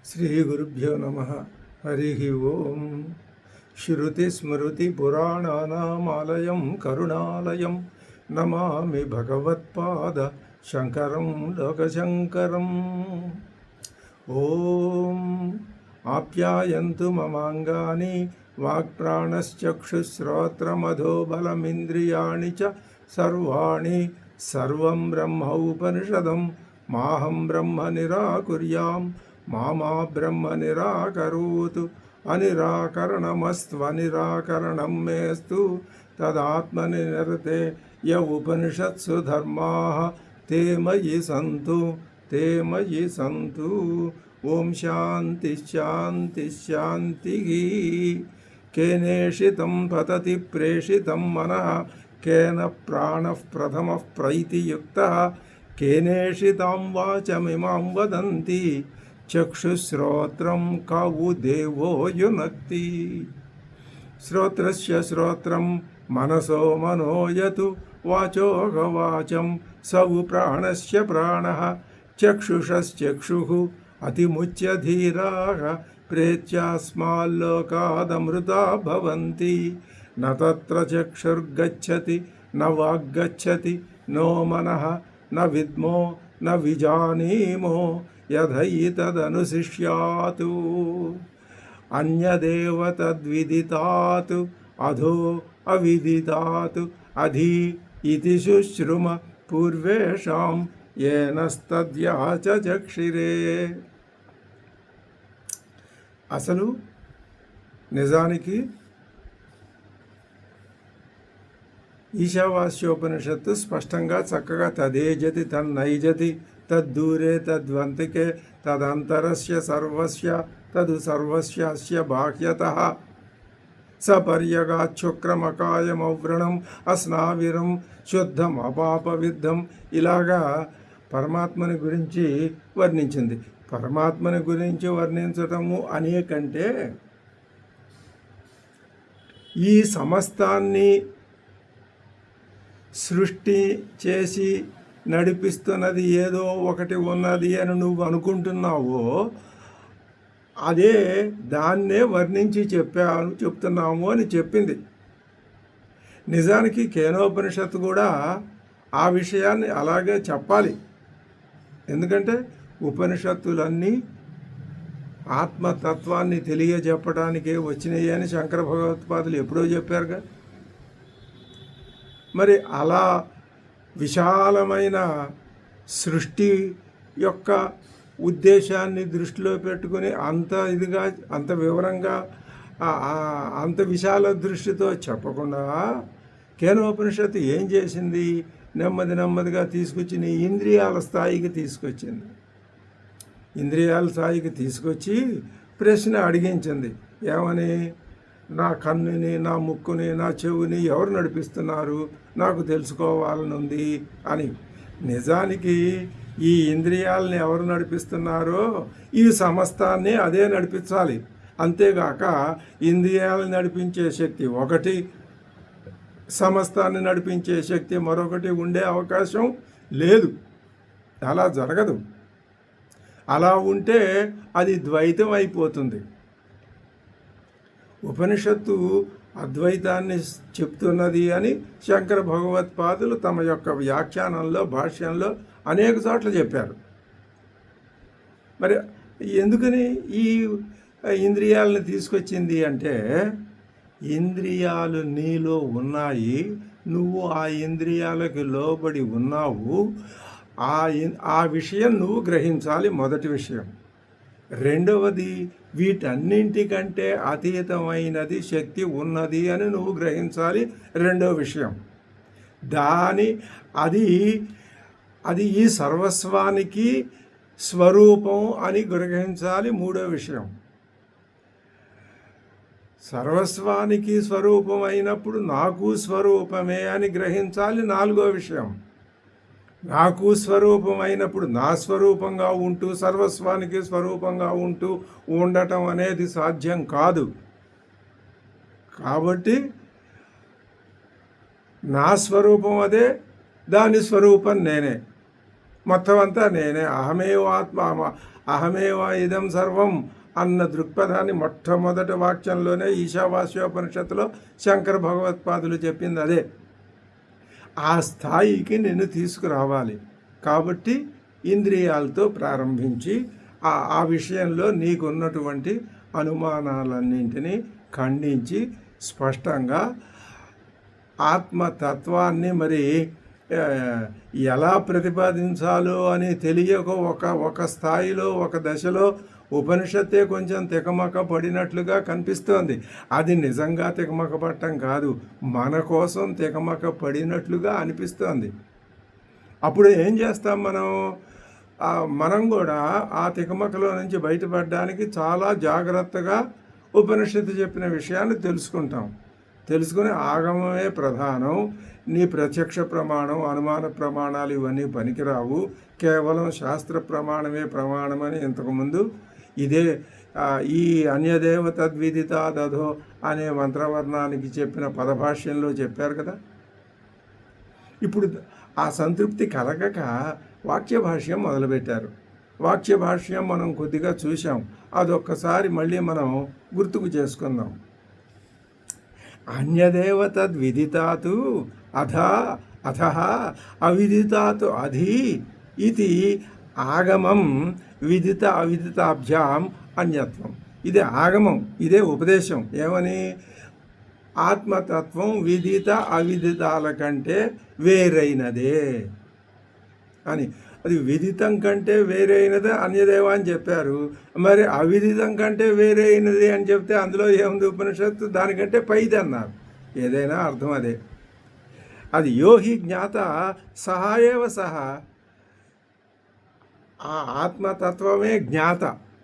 శ్రీగురుభ్యో నమ. హరి ఓం. శృతిస్మృతిపురాణానామాలయం కరుణాలయం నమామి భగవత్పాద శంకరం లోకశంకరం. ఓం ఆప్యాయంతు మమాంగాని వాక్ప్రాణశ్చక్షుశ్రోత్రమధోబలమింద్రియాణి చ సర్వాణి సర్వం బ్రహ్మ ఉపనిషదం మాహం బ్రహ్మ నిరాకుర్యాం మామా బ్రహ్మ నిరాకరోతు. అనిరాకరణమస్త్వనిరాకరణం మేస్తు తదాత్మని నిరతే య ఉపనిషత్సు ధర్మాః తే మయి సంతు తే మయి సంతు. ఓం శాంతి శాంతి శాంతి. కేనేషితం పతతి ప్రేషితం మనః కేన ప్రాణః ప్రథమః ప్రైతియుక్తః కేనేషితాం వాచమిమాం వదంతి చక్షుశ్రోత్రం కావు దేవో యునక్తి. శ్రోత్రస్య శ్రోత్రం మనసో మనోయతు వాచోగవాచం సవు ప్రాణస్య ప్రాణః చక్షుషశ్చక్షుః అతిముచ్య ధీరాః ప్రేత్యాస్మాల్లోకాదమృతా భవంతి. న తత్ర చక్షుర్గచ్చతి న వాగ్గచ్చతి నో మనః న విద్మో న విజానీమో యథైతదనుశిష్యాతు. అన్యదేవ తద్విదితాతు అధో అవిదితాతు అధి ఇతి శుశ్రుమ పూర్వేషాం ఏనస్తద్యాచక్షిరే. అసలు నిజానికి ఈశావాస్యోపనిషత్తు స్పష్టంగా చక్కగా తదేజతి తన్నైజతి తద్దూరే తద్వంతికే తదంతరస్య సర్వస్య తదు సర్వస్య అస్య బాహ్యతః సపర్యగాచ్చుక్రమకాయమవ్రణం అస్నావిరం శుద్ధం అపాపవిద్ధం ఇలాగా పరమాత్మని గురించి వర్ణించింది. పరమాత్మని గురించి వర్ణించటము అనే కంటే ఈ సమస్తాన్ని సృష్టి చేసి నడిపిస్తున్నది ఏదో ఒకటి ఉన్నది అని నువ్వు అనుకుంటున్నావో అదే దాన్నే వర్ణించి చెప్తున్నాము అని చెప్పింది. నిజానికి కేనోపనిషత్తు కూడా ఆ విషయాన్ని అలాగే చెప్పాలి. ఎందుకంటే ఉపనిషత్తులన్నీ ఆత్మతత్వాన్ని తెలియజెప్పడానికే వచ్చినాయి అని శంకర భగవత్పాదులు ఎప్పుడో చెప్పారుగా. మరి అలా విశాలమైన సృష్టి యొక్క ఉద్దేశాన్ని దృష్టిలో పెట్టుకుని అంత వివరంగా అంత విశాల దృష్టితో చెప్పకుండా కేనోపనిషత్తు ఏం చేసింది? నెమ్మదిగా తీసుకొచ్చి నీ ఇంద్రియాల స్థాయికి తీసుకొచ్చింది. ఇంద్రియాల స్థాయికి తీసుకొచ్చి ప్రశ్న అడిగించింది. ఏమని? నా కన్నుని, నా ముక్కుని, నా చెవుని ఎవరు నడిపిస్తున్నారు? నాకు తెలుసుకోవాలనుంది అని. నిజానికి ఈ ఇంద్రియాలని ఎవరు నడిపిస్తున్నారో ఈ సమస్తాన్ని అదే నడిపించాలి. అంతేగాక ఇంద్రియాలను నడిపించే శక్తి ఒకటి, సమస్తాన్ని నడిపించే శక్తి మరొకటి ఉండే అవకాశం లేదు. అలా జరగదు. అలా ఉంటే అది ద్వైతం అయిపోతుంది. ఉపనిషత్తు అద్వైతాన్ని చెప్తున్నది అని శంకర భగవత్పాదులు తమ యొక్క వ్యాఖ్యానంలో, భాష్యంలో అనేక చోట్ల చెప్పారు. మరి ఎందుకని ఈ ఇంద్రియాలను తీసుకొచ్చింది అంటే, ఇంద్రియాలు నీలో ఉన్నాయి, నువ్వు ఆ ఇంద్రియాలకు లోబడి ఉన్నావు. ఆ విషయం నువ్వు గ్రహించాలి, మొదటి విషయం. రెండవది, వీటన్నింటికంటే అతీతమైనది శక్తి ఉన్నది అని నువ్వు గ్రహించాలి, రెండవ విషయం. అది ఈ సర్వస్వానికి స్వరూపం అని గ్రహించాలి, మూడో విషయం. సర్వస్వానికి స్వరూపం అయినప్పుడు నాకు స్వరూపమే అని గ్రహించాలి, నాలుగో విషయం. నాకు స్వరూపం అయినప్పుడు నా స్వరూపంగా ఉంటూ సర్వస్వానికి స్వరూపంగా ఉంటూ ఉండటం అనేది సాధ్యం కాదు. కాబట్టి నా స్వరూపం అదే, దాని స్వరూపం నేనే. మొత్తం అంతా నేనే, అహమేవ ఆత్మ, అహమేవ ఇదం సర్వం అన్న దృక్పథాన్ని మొట్టమొదటి వాక్యంలోనే ఈశావాస్యోపనిషత్తులో శంకర భగవత్పాదులు చెప్పింది అదే. ఆ స్థాయికి నిన్ను తీసుకురావాలి. కాబట్టి ఇంద్రియాలతో ప్రారంభించి ఆ విషయంలో నీకున్నటువంటి అనుమానాలన్నింటినీ ఖండించి స్పష్టంగా ఆత్మతత్వాన్ని మరి ఎలా ప్రతిపాదించాలో అని తెలియక ఒక స్థాయిలో ఒక దశలో ఉపనిషత్తే కొంచెం తికమక పడినట్లుగా కనిపిస్తోంది. అది నిజంగా తికమక పడటం కాదు, మన కోసం తికమక పడినట్లుగా అనిపిస్తోంది. అప్పుడు ఏం చేస్తాం మనం కూడా ఆ తికమకలో నుంచి బయటపడడానికి చాలా జాగ్రత్తగా ఉపనిషత్తు చెప్పిన విషయాన్ని తెలుసుకుని ఆగమమే ప్రధానం, నీ ప్రత్యక్ష ప్రమాణం, అనుమాన ప్రమాణాలు ఇవన్నీ పనికిరావు, కేవలం శాస్త్ర ప్రమాణమే ప్రమాణమని ఇంతకుముందు ఇదే ఈ అన్యదేవ తద్విదితాదధో అనే మంత్రవర్ణానికి చెప్పిన పదభాష్యంలో చెప్పారు కదా. ఇప్పుడు ఆ సంతృప్తి కలగక వాక్యభాష్యం మొదలుపెట్టారు. వాక్యభాష్యం మనం కొద్దిగా చూసాం, అదొక్కసారి మళ్ళీ మనం గుర్తుకు చేసుకుందాం. అన్యదేవ తద్విదితాతు అథ అవిదితాతు అధి ఇది ఆగమం విదిత అవిదితాభ్యాం అన్యత్వం. ఇదే ఆగమం, ఇదే ఉపదేశం. ఏమని? ఆత్మతత్వం విదిత అవిదితాల కంటే వేరైనదే అని. అది విదితం కంటే వేరైనదే అన్యదేవ అని చెప్పారు. మరి అవిదితం కంటే వేరైనది అని చెప్తే అందులో ఏముంది? ఉపనిషత్తు దానికంటే పైది అన్నారు. ఏదైనా అర్థం అదే. అది యోహి జ్ఞాత సహాయేవ సహా, ఆ ఆత్మతత్వమే జ్ఞాత.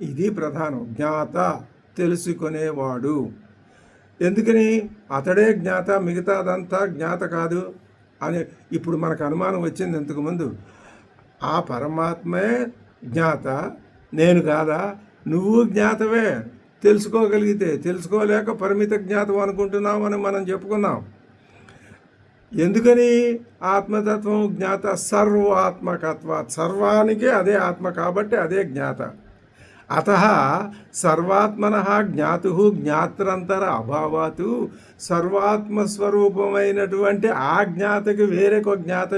ఇది ప్రధానం. జ్ఞాత తెలుసుకునేవాడు. ఎందుకని? అతడే జ్ఞాత, మిగతాదంతా జ్ఞాత కాదు అని ఇప్పుడు మనకు అనుమానం వచ్చింది ఇంతకుముందు. ఆ పరమాత్మే జ్ఞాత, నేను కాదా? నువ్వు జ్ఞాతవే తెలుసుకోగలిగితే. తెలుసుకోలేక పరిమిత జ్ఞాతం అనుకుంటున్నామని మనం చెప్పుకున్నాం. ఎందుకని? ఆత్మతత్వం జ్ఞాత సర్వాత్మకత్వాత్, సర్వానికి అదే ఆత్మ కాబట్టి అదే జ్ఞాత. అతః సర్వాత్మన జ్ఞాతు జ్ఞాత్రంతర అభావాతు, సర్వాత్మస్వరూపమైనటువంటి ఆ జ్ఞాతకి వేరొక జ్ఞాత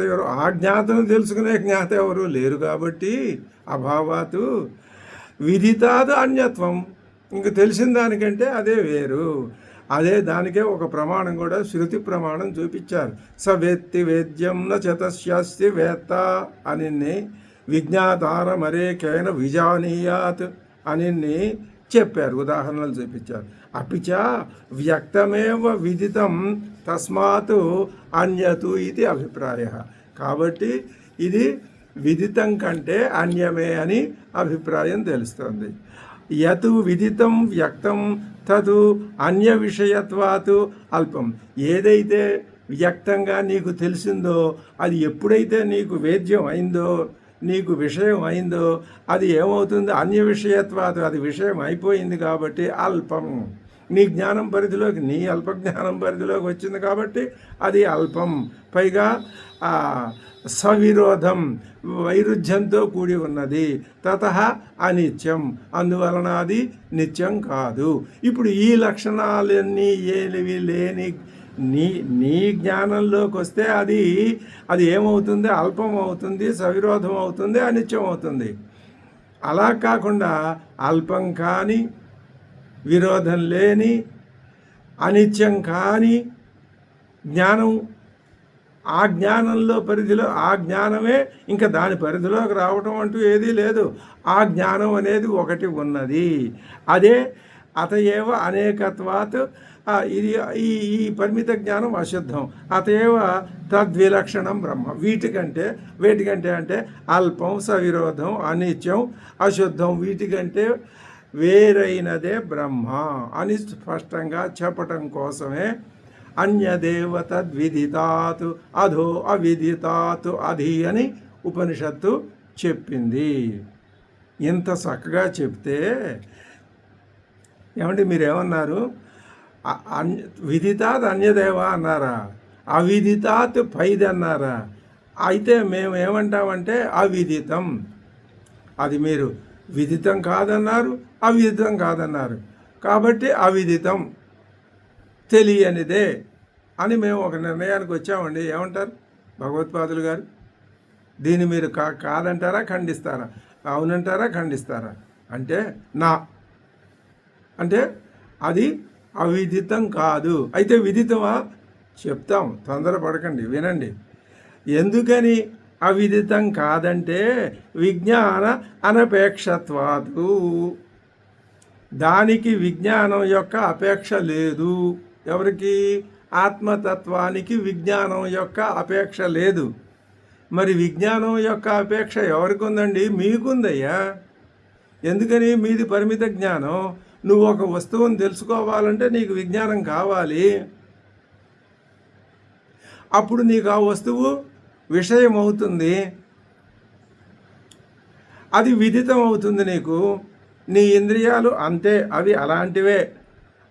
ఎవరు? ఆ జ్ఞాతను తెలుసుకునే జ్ఞాత ఎవరు లేరు కాబట్టి అభావాతు విదితాదు అన్యత్వం, ఇంక తెలిసిన దానికంటే అదే వేరు. అదే దానికే ఒక ప్రమాణం కూడా శృతి ప్రమాణం చూపించారు. స వేత్తి వేద్యం న చతస్యాస్తి వేత్త అని విజ్ఞాతారమరేకేన విజానీయాత్ అని చెప్పారు, ఉదాహరణలు చూపించారు. అపిచ వ్యక్తమేవ విదితం తస్మాత్ అన్యతు ఇది అభిప్రాయ. కాబట్టి ఇది విదితం కంటే అన్యమే అని అభిప్రాయం తెలుస్తుంది. యతు విదితం వ్యక్తం తదు అన్య విషయత్వాతు అల్పం. ఏదైతే వ్యక్తంగా నీకు తెలిసిందో, అది ఎప్పుడైతే నీకు వేద్యం అయిందో, నీకు విషయం అయిందో, అది ఏమవుతుంది? అన్య విషయత్వాతు, అది విషయం అయిపోయింది కాబట్టి అల్పం. నీ జ్ఞానం పరిధిలోకి, నీ అల్పజ్ఞానం పరిధిలోకి వచ్చింది కాబట్టి అది అల్పం. పైగా సవిరోధం, వైరుధ్యంతో కూడి ఉన్నది. తతః అనిత్యం, అందువలన అది నిత్యం కాదు. ఇప్పుడు ఈ లక్షణాలన్నీ ఏలివి లేని నీ జ్ఞానంలోకి వస్తే అది ఏమవుతుంది? అల్పం అవుతుంది, సవిరోధం అవుతుంది, అనిత్యం అవుతుంది. అలా కాకుండా అల్పం కాని, విరోధం లేని, అనిత్యం కాని జ్ఞానం, ఆ జ్ఞానంలో పరిధిలో ఆ జ్ఞానమే, ఇంకా దాని పరిధిలోకి రావటం అంటూ ఏదీ లేదు. ఆ జ్ఞానం అనేది ఒకటి ఉన్నది. అదే అతయేవ అనేకత్వాత్, ఇది ఈ పరిమిత జ్ఞానం అశుద్ధం. అతయేవ తద్విలక్షణం బ్రహ్మ. వేటికంటే అంటే అల్పం, సవిరోధం, అనిత్యం, అశుద్ధం, వీటికంటే వేరైనదే బ్రహ్మ అని స్పష్టంగా చెప్పటం కోసమే అన్యదేవ తద్విదితాత్ అధో అవిదితాత్ అధి అని ఉపనిషత్తు చెప్పింది. ఇంత చక్కగా చెప్తే ఏమంటే మీరేమన్నారు? విదితాత్ అన్యదేవ అన్నారా? అవిదితాత్ పైది అన్నారా? అయితే మేము ఏమంటామంటే అవిదితం. అది మీరు విదితం కాదన్నారు, అవిదితం కాదన్నారు. కాబట్టి అవిదితం, తెలియనిదే అని మేము ఒక నిర్ణయానికి వచ్చామండి. ఏమంటారు భగవత్పాదులు గారు? దీన్ని మీరు కాదంటారా, ఖండిస్తారా? అవునంటారా, ఖండిస్తారా? అంటే అంటే అది అవిదితం కాదు. అయితే విదితమా? చెప్తాం, తొందరపడకండి, వినండి. ఎందుకని అవిదితం కాదంటే విజ్ఞాన అనపేక్షత్వాదు. దానికి విజ్ఞానం యొక్క అపేక్ష లేదు. ఎవరికి? ఆత్మతత్వానికి విజ్ఞానం యొక్క అపేక్ష లేదు. మరి విజ్ఞానం యొక్క అపేక్ష ఎవరికి ఉందండి? మీకుందయ్యా. ఎందుకని? మీది పరిమిత జ్ఞానం. నువ్వు ఒక వస్తువుని తెలుసుకోవాలంటే నీకు విజ్ఞానం కావాలి. అప్పుడు నీకు ఆ వస్తువు విషయం అవుతుంది, అది విదితం అవుతుంది నీకు. నీ ఇంద్రియాలు అంతే, అవి అలాంటివే,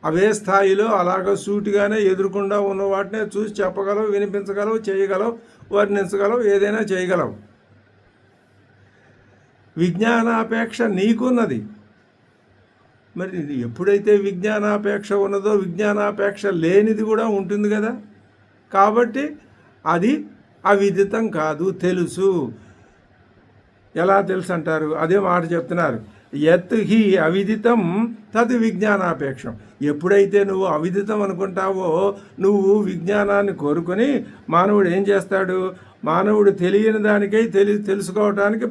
అవే స్థాయిలో అలాగ సూటిగానే ఎదురుకుండా ఉన్న వాటినే చూసి చెప్పగలవు, వినిపించగలవు, చేయగలవు, వర్ణించగలవు, ఏదైనా చేయగలవు. విజ్ఞానాపేక్ష నీకున్నది. మరి ఎప్పుడైతే విజ్ఞానాపేక్ష ఉన్నదో విజ్ఞానాపేక్ష లేనిది కూడా ఉంటుంది కదా. కాబట్టి అది అవిదితం కాదు, తెలుసు. ఎలా తెలుసు అంటారు? అదే మాట చెప్తున్నారు. యత్ హి అవిదితం తద్ విజ్ఞానాపేక్షం. ఎప్పుడైతే నువ్వు అవిదితం అనుకుంటావో నువ్వు విజ్ఞానాన్ని కోరుకొని మానవుడు ఏం చేస్తాడు? మానవుడు తెలియని దానికై తెలుసుకోవటానికి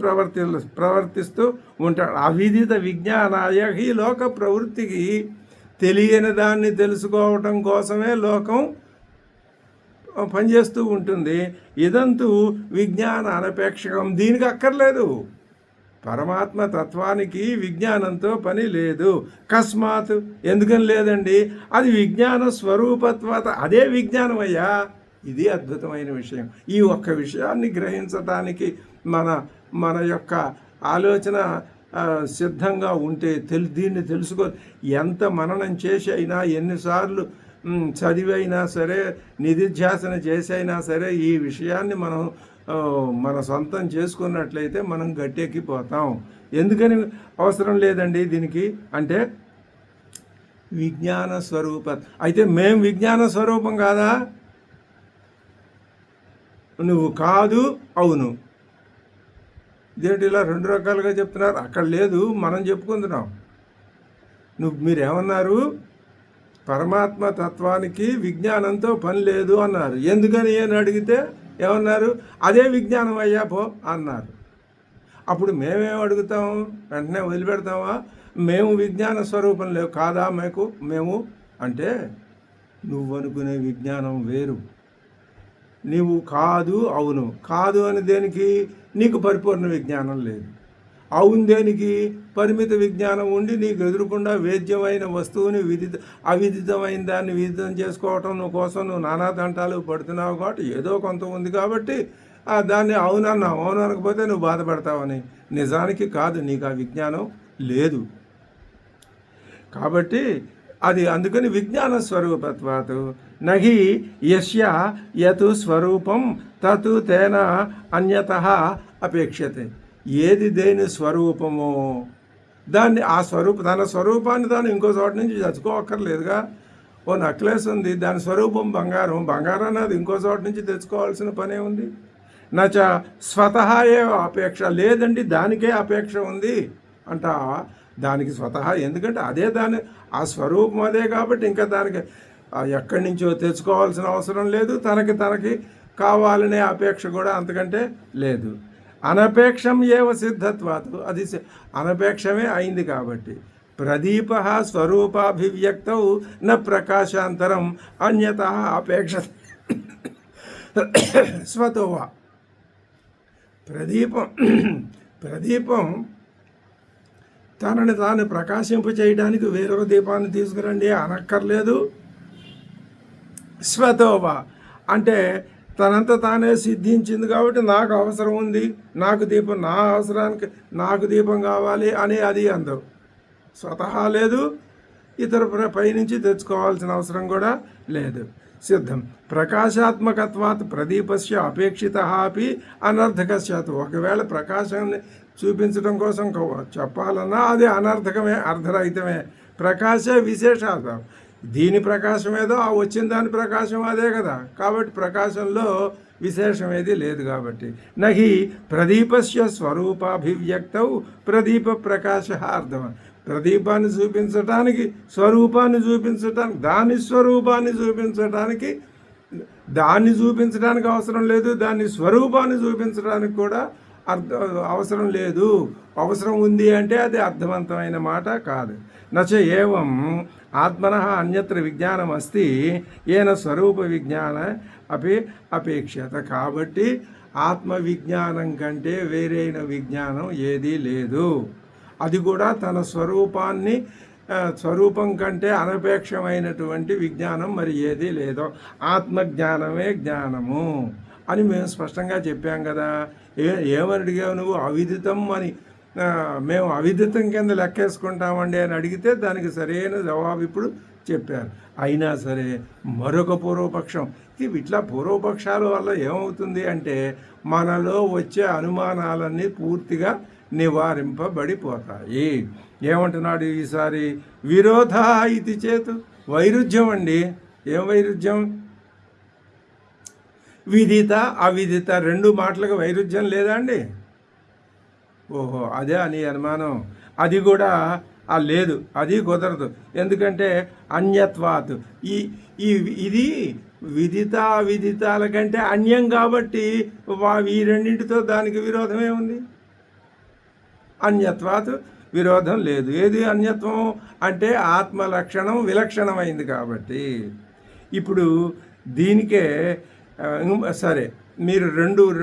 ప్రవర్తిస్తూ ఉంటాడు. అవిదిత విజ్ఞానాయ హి లోక ప్రవృత్తికి, తెలియని దాన్ని తెలుసుకోవటం కోసమే లోకం పనిచేస్తూ ఉంటుంది. ఇదంతు విజ్ఞాన అనపేక్షకం. దీనికి అక్కర్లేదు. పరమాత్మ తత్వానికి విజ్ఞానంతో పని లేదు. కస్మాత్, ఎందుకని లేదండి? అది విజ్ఞాన స్వరూపత్వత, అదే విజ్ఞానం అయ్యా. ఇది అద్భుతమైన విషయం. ఈ ఒక్క విషయాన్ని గ్రహించటానికి మన యొక్క ఆలోచన సిద్ధంగా ఉంటే దీన్ని తెలుసుకో. ఎంత మననం చేసి అయినా, ఎన్నిసార్లు చదివైనా సరే, నిధిధ్యాసన చేసైనా సరే, ఈ విషయాన్ని మన సొంతం చేసుకున్నట్లయితే మనం గట్టెక్కిపోతాం. ఎందుకని అవసరం లేదండి దీనికి అంటే విజ్ఞాన స్వరూప. అయితే మేము విజ్ఞాన స్వరూపం కాదా? నువ్వు కాదు, అవును. ఇదేంటి ఇలా రెండు రకాలుగా చెప్తున్నారు? అక్కడ లేదు, మనం చెప్పుకుంటున్నాం. మీరేమన్నారు? పరమాత్మ తత్వానికి విజ్ఞానంతో పని లేదు అన్నారు. ఎందుకని అని అడిగితే ఏమన్నారు? అదే విజ్ఞానం అయ్యా పో అన్నారు. అప్పుడు మేమేం అడుగుతాం? వెంటనే వదిలిపెడతామా? మేము విజ్ఞాన స్వరూపం లేవు కాదా మేము అంటే, నువ్వు అనుకునే విజ్ఞానం వేరు. నీవు కాదు, అవును. కాదు అని దేనికి? నీకు పరిపూర్ణ విజ్ఞానం లేదు. అవును దేనికి? పరిమిత విజ్ఞానం ఉండి నీకు ఎదురుకుండా వేద్యమైన వస్తువుని అవిదితమైన దాన్ని విదితం చేసుకోవటం కోసం నువ్వు నానా తంటాలు పడుతున్నావు. కాబట్టి ఏదో కొంత ఉంది కాబట్టి దాన్ని అవునన్నావు. అవును అనకపోతే నువ్వు బాధపడతావని. నిజానికి కాదు, నీకు ఆ విజ్ఞానం లేదు. కాబట్టి అది అందుకని విజ్ఞాన స్వరూపత్వాత్ నహి యస్య యత్ స్వరూపం తత్ తేన అన్యతః అపేక్షతే. ఏది దేని స్వరూపమో దాన్ని తన స్వరూపాన్ని తాను ఇంకో చోట నుంచి తెచ్చుకోవక్కర్లేదుగా. ఓ నెక్లెస్ ఉంది, దాని స్వరూపం బంగారం. బంగారాన్ని అది ఇంకో చోట నుంచి తెచ్చుకోవాల్సిన పనే ఉంది. నచ స్వతహా ఏ అపేక్ష లేదండి, దానికే అపేక్ష ఉంది అంట. దానికి స్వతహా, ఎందుకంటే అదే ఆ స్వరూపం అదే కాబట్టి ఇంకా దానికి ఎక్కడి నుంచో తెచ్చుకోవాల్సిన అవసరం లేదు. తనకి కావాలనే అపేక్ష కూడా అంతకంటే లేదు. అనపేక్షం ఏవ సిద్ధత్వాత్, అది అనపేక్షమే అయింది కాబట్టి. ప్రదీప స్వరూపాభివ్యక్తౌ న ప్రకాశాంతరం అన్యతః అపేక్ష స్వతోవా. ప్రదీపం తనని తాను ప్రకాశింపు చేయడానికి వేరొక దీపాన్ని తీసుకురండి అనక్కర్లేదు. స్వతోవా అంటే తనంత తానే సిద్ధించింది కాబట్టి నాకు అవసరం ఉంది, నాకు దీపం, నా అవసరానికి నాకు దీపం కావాలి అని అది అందరు. స్వతహా లేదు, ఇతర పైనుంచి తెచ్చుకోవాల్సిన అవసరం కూడా లేదు. సిద్ధం. ప్రకాశాత్మకత్వాత్ ప్రదీపస్య అపేక్షిత అపి అనర్థకస్యాత్. ఒకవేళ ప్రకాశాన్ని చూపించడం కోసం చెప్పాలన్నా అది అనర్థకమే, అర్ధరహితమే. ప్రకాశ విశేషాత. దీని ప్రకాశం ఏదో ఆ వచ్చిన దాని ప్రకాశం అదే కదా. కాబట్టి ప్రకాశంలో విశేషం ఏది లేదు. కాబట్టి నహి ప్రదీపస్య స్వరూపాభివ్యక్తౌ ప్రదీప ప్రకాశ అర్థం. ప్రదీపాన్ని చూపించటానికి, స్వరూపాన్ని చూపించటానికి, దాని స్వరూపాన్ని చూపించటానికి, దాన్ని చూపించడానికి అవసరం లేదు, దాని స్వరూపాన్ని చూపించడానికి కూడా అవసరం లేదు. అవసరం ఉంది అంటే అది అర్థవంతమైన మాట కాదు. నచ ఏవం ఆత్మన అన్యత్ర విజ్ఞానం అస్తి ఏన స్వరూప విజ్ఞాన అపేక్షత. కాబట్టి ఆత్మ విజ్ఞానం కంటే వేరైన విజ్ఞానం ఏదీ లేదు. అది కూడా తన స్వరూపం కంటే అనపేక్షమైనటువంటి విజ్ఞానం మరి ఏదీ లేదు. ఆత్మజ్ఞానమే జ్ఞానము అని మేము స్పష్టంగా చెప్పాం కదా. ఏమని అడిగావు నువ్వు? అవిదితం అని. మేము అవిదితం కింద లెక్కేసుకుంటామండి అని అడిగితే దానికి సరైన జవాబు ఇప్పుడు చెప్పారు. అయినా సరే మరొక పూర్వపక్షం. ఇట్లా పూర్వపక్షాల వల్ల ఏమవుతుంది అంటే మనలో వచ్చే అనుమానాలన్నీ పూర్తిగా నివారింపబడిపోతాయి. ఏమంటున్నాడు ఈసారి? విరోధ ఇది చేతు. వైరుధ్యం అండి. ఏం వైరుధ్యం? విదిత అవిదిత రెండు మాటలకు వైరుధ్యం లేదా అండి? ఓహో, అదే అని అనుమానం. అది కూడా లేదు, అది కుదరదు. ఎందుకంటే అన్యత్వాత్. ఇది విదిత అవిదితాల కంటే అన్యం కాబట్టి ఈ రెండింటితో దానికి విరోధమే ఉంది. అన్యత్వాత్ విరోధం లేదు. ఏది అన్యత్వం అంటే ఆత్మ లక్షణం విలక్షణమైంది కాబట్టి. ఇప్పుడు దీనికే సరే, మీరు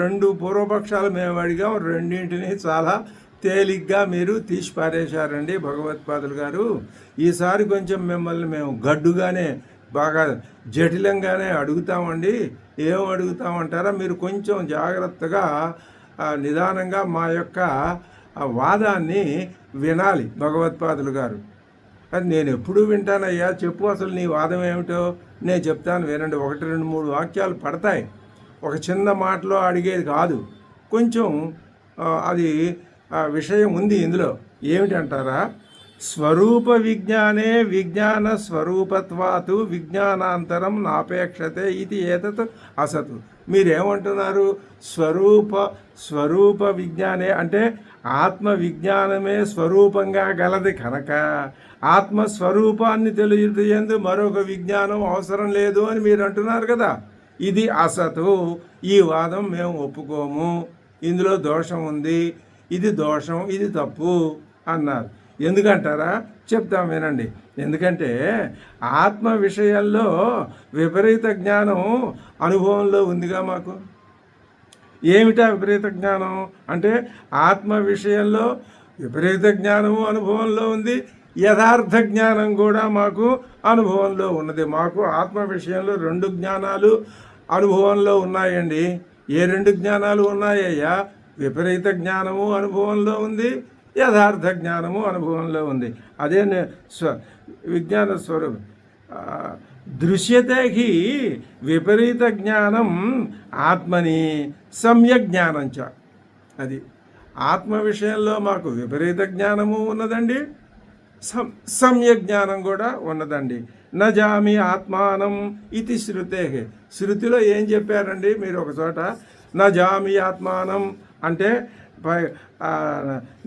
రెండు పూర్వపక్షాలు మేము అడిగాం, రెండింటిని చాలా తేలిగ్గా మీరు తీసి పారేశారండి భగవత్పాదులు గారు. ఈసారి కొంచెం మిమ్మల్ని మేము గడ్డుగానే బాగా జటిలంగానే అడుగుతామండి. ఏం అడుగుతామంటారా? మీరు కొంచెం జాగ్రత్తగా నిదానంగా మా యొక్క వాదాన్ని వినాలి భగవత్పాదులు గారు. అది నేను ఎప్పుడూ వింటానయ్యా. చెప్పు, అసలు నీ వాదం ఏమిటో నేను చెప్తాను వినండి. 1, 2, 3 వాక్యాలు పడతాయి. ఒక చిన్న మాటలో అడిగేది కాదు. కొంచెం అది విషయం ఉంది ఇందులో. ఏమిటంటారా? స్వరూప విజ్ఞానే విజ్ఞాన స్వరూపత్వాతు విజ్ఞానాంతరం నాపేక్షతే ఇది ఏతత్ అసతు. మీరేమంటున్నారు? స్వరూప విజ్ఞానే అంటే ఆత్మ విజ్ఞానమే స్వరూపంగా గలది కనుక ఆత్మస్వరూపాన్ని తెలియజేందు మరొక విజ్ఞానం అవసరం లేదు అని మీరు అంటున్నారు కదా. ఇది అసతు. ఈ వాదం మేము ఒప్పుకోము. ఇందులో దోషం ఉంది, ఇది దోషం, ఇది తప్పు అన్నారు. ఎందుకంటారా? చెప్తాం వినండి. ఎందుకంటే ఆత్మ విషయంలో విపరీత జ్ఞానం అనుభవంలో ఉందిగా మాకు. ఏమిటా విపరీత జ్ఞానం అంటే ఆత్మ విషయంలో విపరీత జ్ఞానము అనుభవంలో ఉంది, యథార్థ జ్ఞానం కూడా మాకు అనుభవంలో ఉన్నది. మాకు ఆత్మ విషయంలో 2 జ్ఞానాలు అనుభవంలో ఉన్నాయండి. ఏ 2 జ్ఞానాలు ఉన్నాయ్యా? విపరీత జ్ఞానము అనుభవంలో ఉంది, యథార్థ జ్ఞానము అనుభవంలో ఉంది. అదే విజ్ఞాన స్వరూపం. దృశ్యతే హి విపరీత జ్ఞానం ఆత్మని సమ్యక్ జ్ఞానం చ. అది ఆత్మ విషయంలో మాకు విపరీత జ్ఞానము ఉన్నదండి, సమ్యక్ జ్ఞానం కూడా ఉన్నదండి. నజామి ఆత్మానం ఇది శృతే. శృతిలో ఏం చెప్పారండి మీరు ఒక చోట? నజామి ఆత్మానం అంటే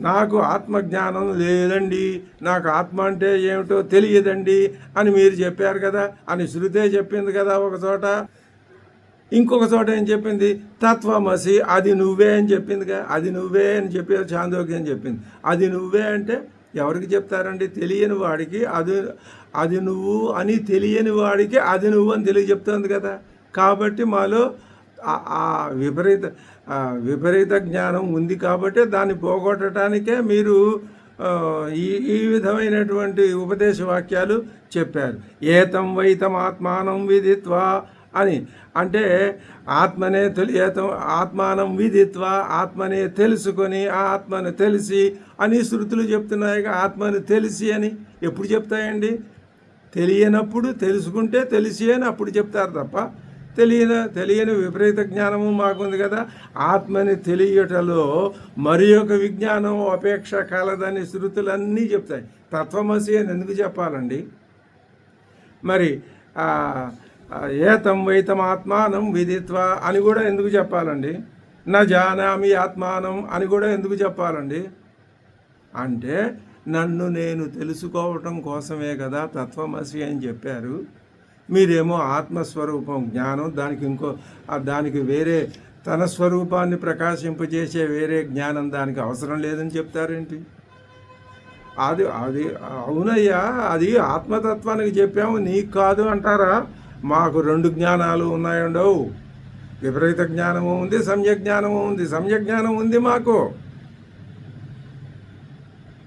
నాకు ఆత్మజ్ఞానం లేదండి, నాకు ఆత్మ అంటే ఏమిటో తెలియదండి అని మీరు చెప్పారు కదా అని శృతే చెప్పింది కదా ఒక చోట. ఇంకొక చోట ఏం చెప్పింది? తత్వమసి, అది నువ్వే అని చెప్పిందిగా. అది నువ్వే అని చెప్పి చాందోగ్యం చెప్పింది. అది నువ్వే అంటే ఎవరికి చెప్తారండి? తెలియని వాడికి అది నువ్వు అని, తెలియని వాడికి అది నువ్వు అని తెలియజెప్తుంది కదా. కాబట్టి మాలో ఆ విపరీత జ్ఞానం ఉంది కాబట్టి దాన్ని పోగొట్టడానికే మీరు ఈ విధమైనటువంటి ఉపదేశ వాక్యాలు చెప్పారు. ఏతం వైతం ఆత్మానం విదిత్వా అని అంటే ఆత్మనే ఆత్మానం విదిత్వా, ఆత్మనే తెలుసుకొని ఆ ఆత్మను తెలిసి అని శృతులు చెప్తున్నాయి. ఆత్మను తెలిసి అని ఎప్పుడు చెప్తాయండి? తెలియనప్పుడు తెలుసుకుంటే తెలిసి అని అప్పుడు చెప్తారు తప్ప తెలియని విపరీత జ్ఞానము మాకుంది కదా. ఆత్మని తెలియటలో మరి ఒక విజ్ఞానం అపేక్ష కలదని శృతులన్నీ చెప్తాయి. తత్వమసి అని ఎందుకు చెప్పాలండి? మరి ఏతం వైతం ఆత్మానం విదిత్వా అని కూడా ఎందుకు చెప్పాలండి? నా జానామి ఆత్మానం అని కూడా ఎందుకు చెప్పాలండి? అంటే నన్ను నేను తెలుసుకోవటం కోసమే కదా తత్వమసి అని చెప్పారు. మీరేమో ఆత్మస్వరూపం జ్ఞానం, దానికి వేరే తన స్వరూపాన్ని ప్రకాశింపజేసే వేరే జ్ఞానం దానికి అవసరం లేదని చెప్తారేంటి? అది అది అవునయ్యా, అది ఆత్మతత్వానికి చెప్పాము, నీకు కాదు అంటారా? మాకు 2 జ్ఞానాలు ఉన్నాయండవు. విపరీత జ్ఞానము ఉంది, సమ్యక్ జ్ఞానము ఉంది. సమ్యక్ జ్ఞానం ఉంది మాకు.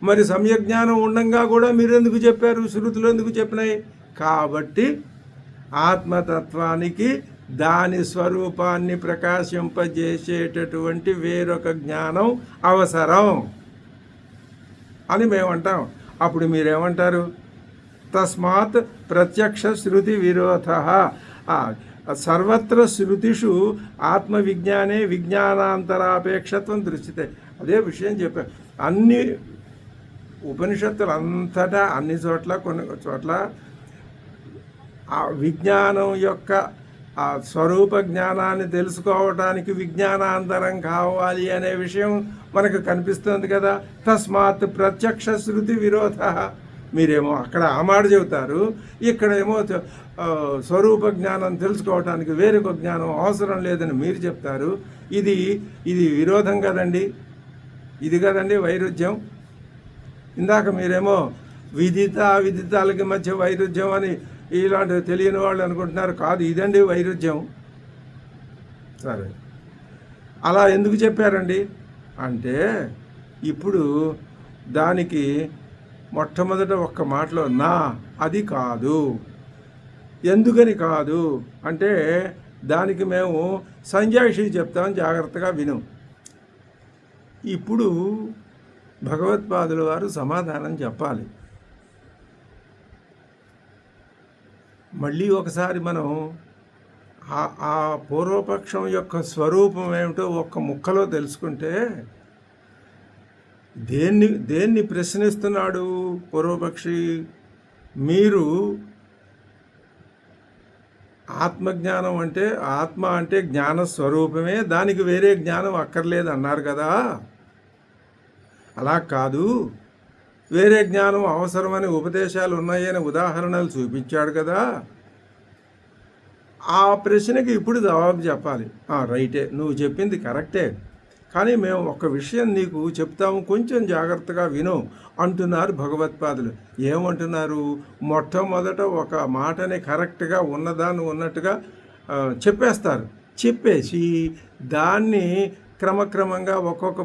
మరి సమ్యక్ జ్ఞానం ఉండంగా కూడా మీరు ఎందుకు చెప్పారు? శృతులు ఎందుకు చెప్పినాయి? కాబట్టి ఆత్మతత్వానికి దాని స్వరూపాన్ని ప్రకాశింపజేసేటటువంటి వేరొక జ్ఞానం అవసరం అని మేమంటాం. అప్పుడు మీరేమంటారు? తస్మాత్ ప్రత్యక్ష శృతి విరోధ సర్వత్ర శృతిషు ఆత్మవిజ్ఞానే విజ్ఞానాంతరాపేక్షత్వం దృష్టితే. అదే విషయం చెప్పారు. అన్ని ఉపనిషత్తులు అంతటా అన్ని చోట్ల కొన్ని చోట్ల ఆ విజ్ఞానం యొక్క ఆ స్వరూప జ్ఞానాన్ని తెలుసుకోవటానికి విజ్ఞానాంతరం కావాలి అనే విషయం మనకు కనిపిస్తుంది కదా. తస్మాత్ ప్రత్యక్ష శృతి విరోధ. మీరేమో అక్కడ ఆ మాట చెబుతారు, ఇక్కడేమో స్వరూప జ్ఞానం తెలుసుకోవటానికి వేరొక జ్ఞానం అవసరం లేదని మీరు చెప్తారు. ఇది విరోధం కదండి, ఇది కదండి వైరుధ్యం. ఇందాక మీరేమో విదితాలకి మధ్య వైరుధ్యం అని ఇలాంటి తెలియని వాళ్ళు అనుకుంటున్నారు. కాదు, ఇదండి వైరుధ్యం. సరే, అలా ఎందుకు చెప్పారండి అంటే ఇప్పుడు దానికి మొట్టమొదట ఒక్క మాటలో అది కాదు. ఎందుకని కాదు అంటే దానికి మేము సంజాయిషి చెప్తాం, జాగ్రత్తగా విను. ఇప్పుడు భగవత్పాదుల వారు సమాధానం చెప్పాలి. మళ్ళీ ఒకసారి మనం ఆ పూర్వపక్షం యొక్క స్వరూపం ఏమిటో ఒక్క ముక్కలో తెలుసుకుంటే, దేన్ని ప్రశ్నిస్తున్నాడు పూర్వపక్షి? మీరు ఆత్మజ్ఞానం అంటే ఆత్మ అంటే జ్ఞాన స్వరూపమే, దానికి వేరే జ్ఞానం అక్కర్లేదు అన్నారు కదా. అలా కాదు, వేరే జ్ఞానం అవసరమని ఉపదేశాలు ఉన్నాయని ఉదాహరణలు చూపించాడు కదా. ఆ ప్రశ్నకి ఇప్పుడు జవాబు చెప్పాలి. రైటే, నువ్వు చెప్పింది కరెక్టే, కానీ మేము ఒక విషయం నీకు చెప్తాము, కొంచెం జాగ్రత్తగా విను అంటున్నారు భగవత్పాదులు. ఏమంటున్నారు? మొట్టమొదట ఒక మాటని కరెక్ట్గా ఉన్నదాన్ని ఉన్నట్టుగా చెప్పేస్తారు. చెప్పేసి దాన్ని క్రమక్రమంగా ఒక్కొక్క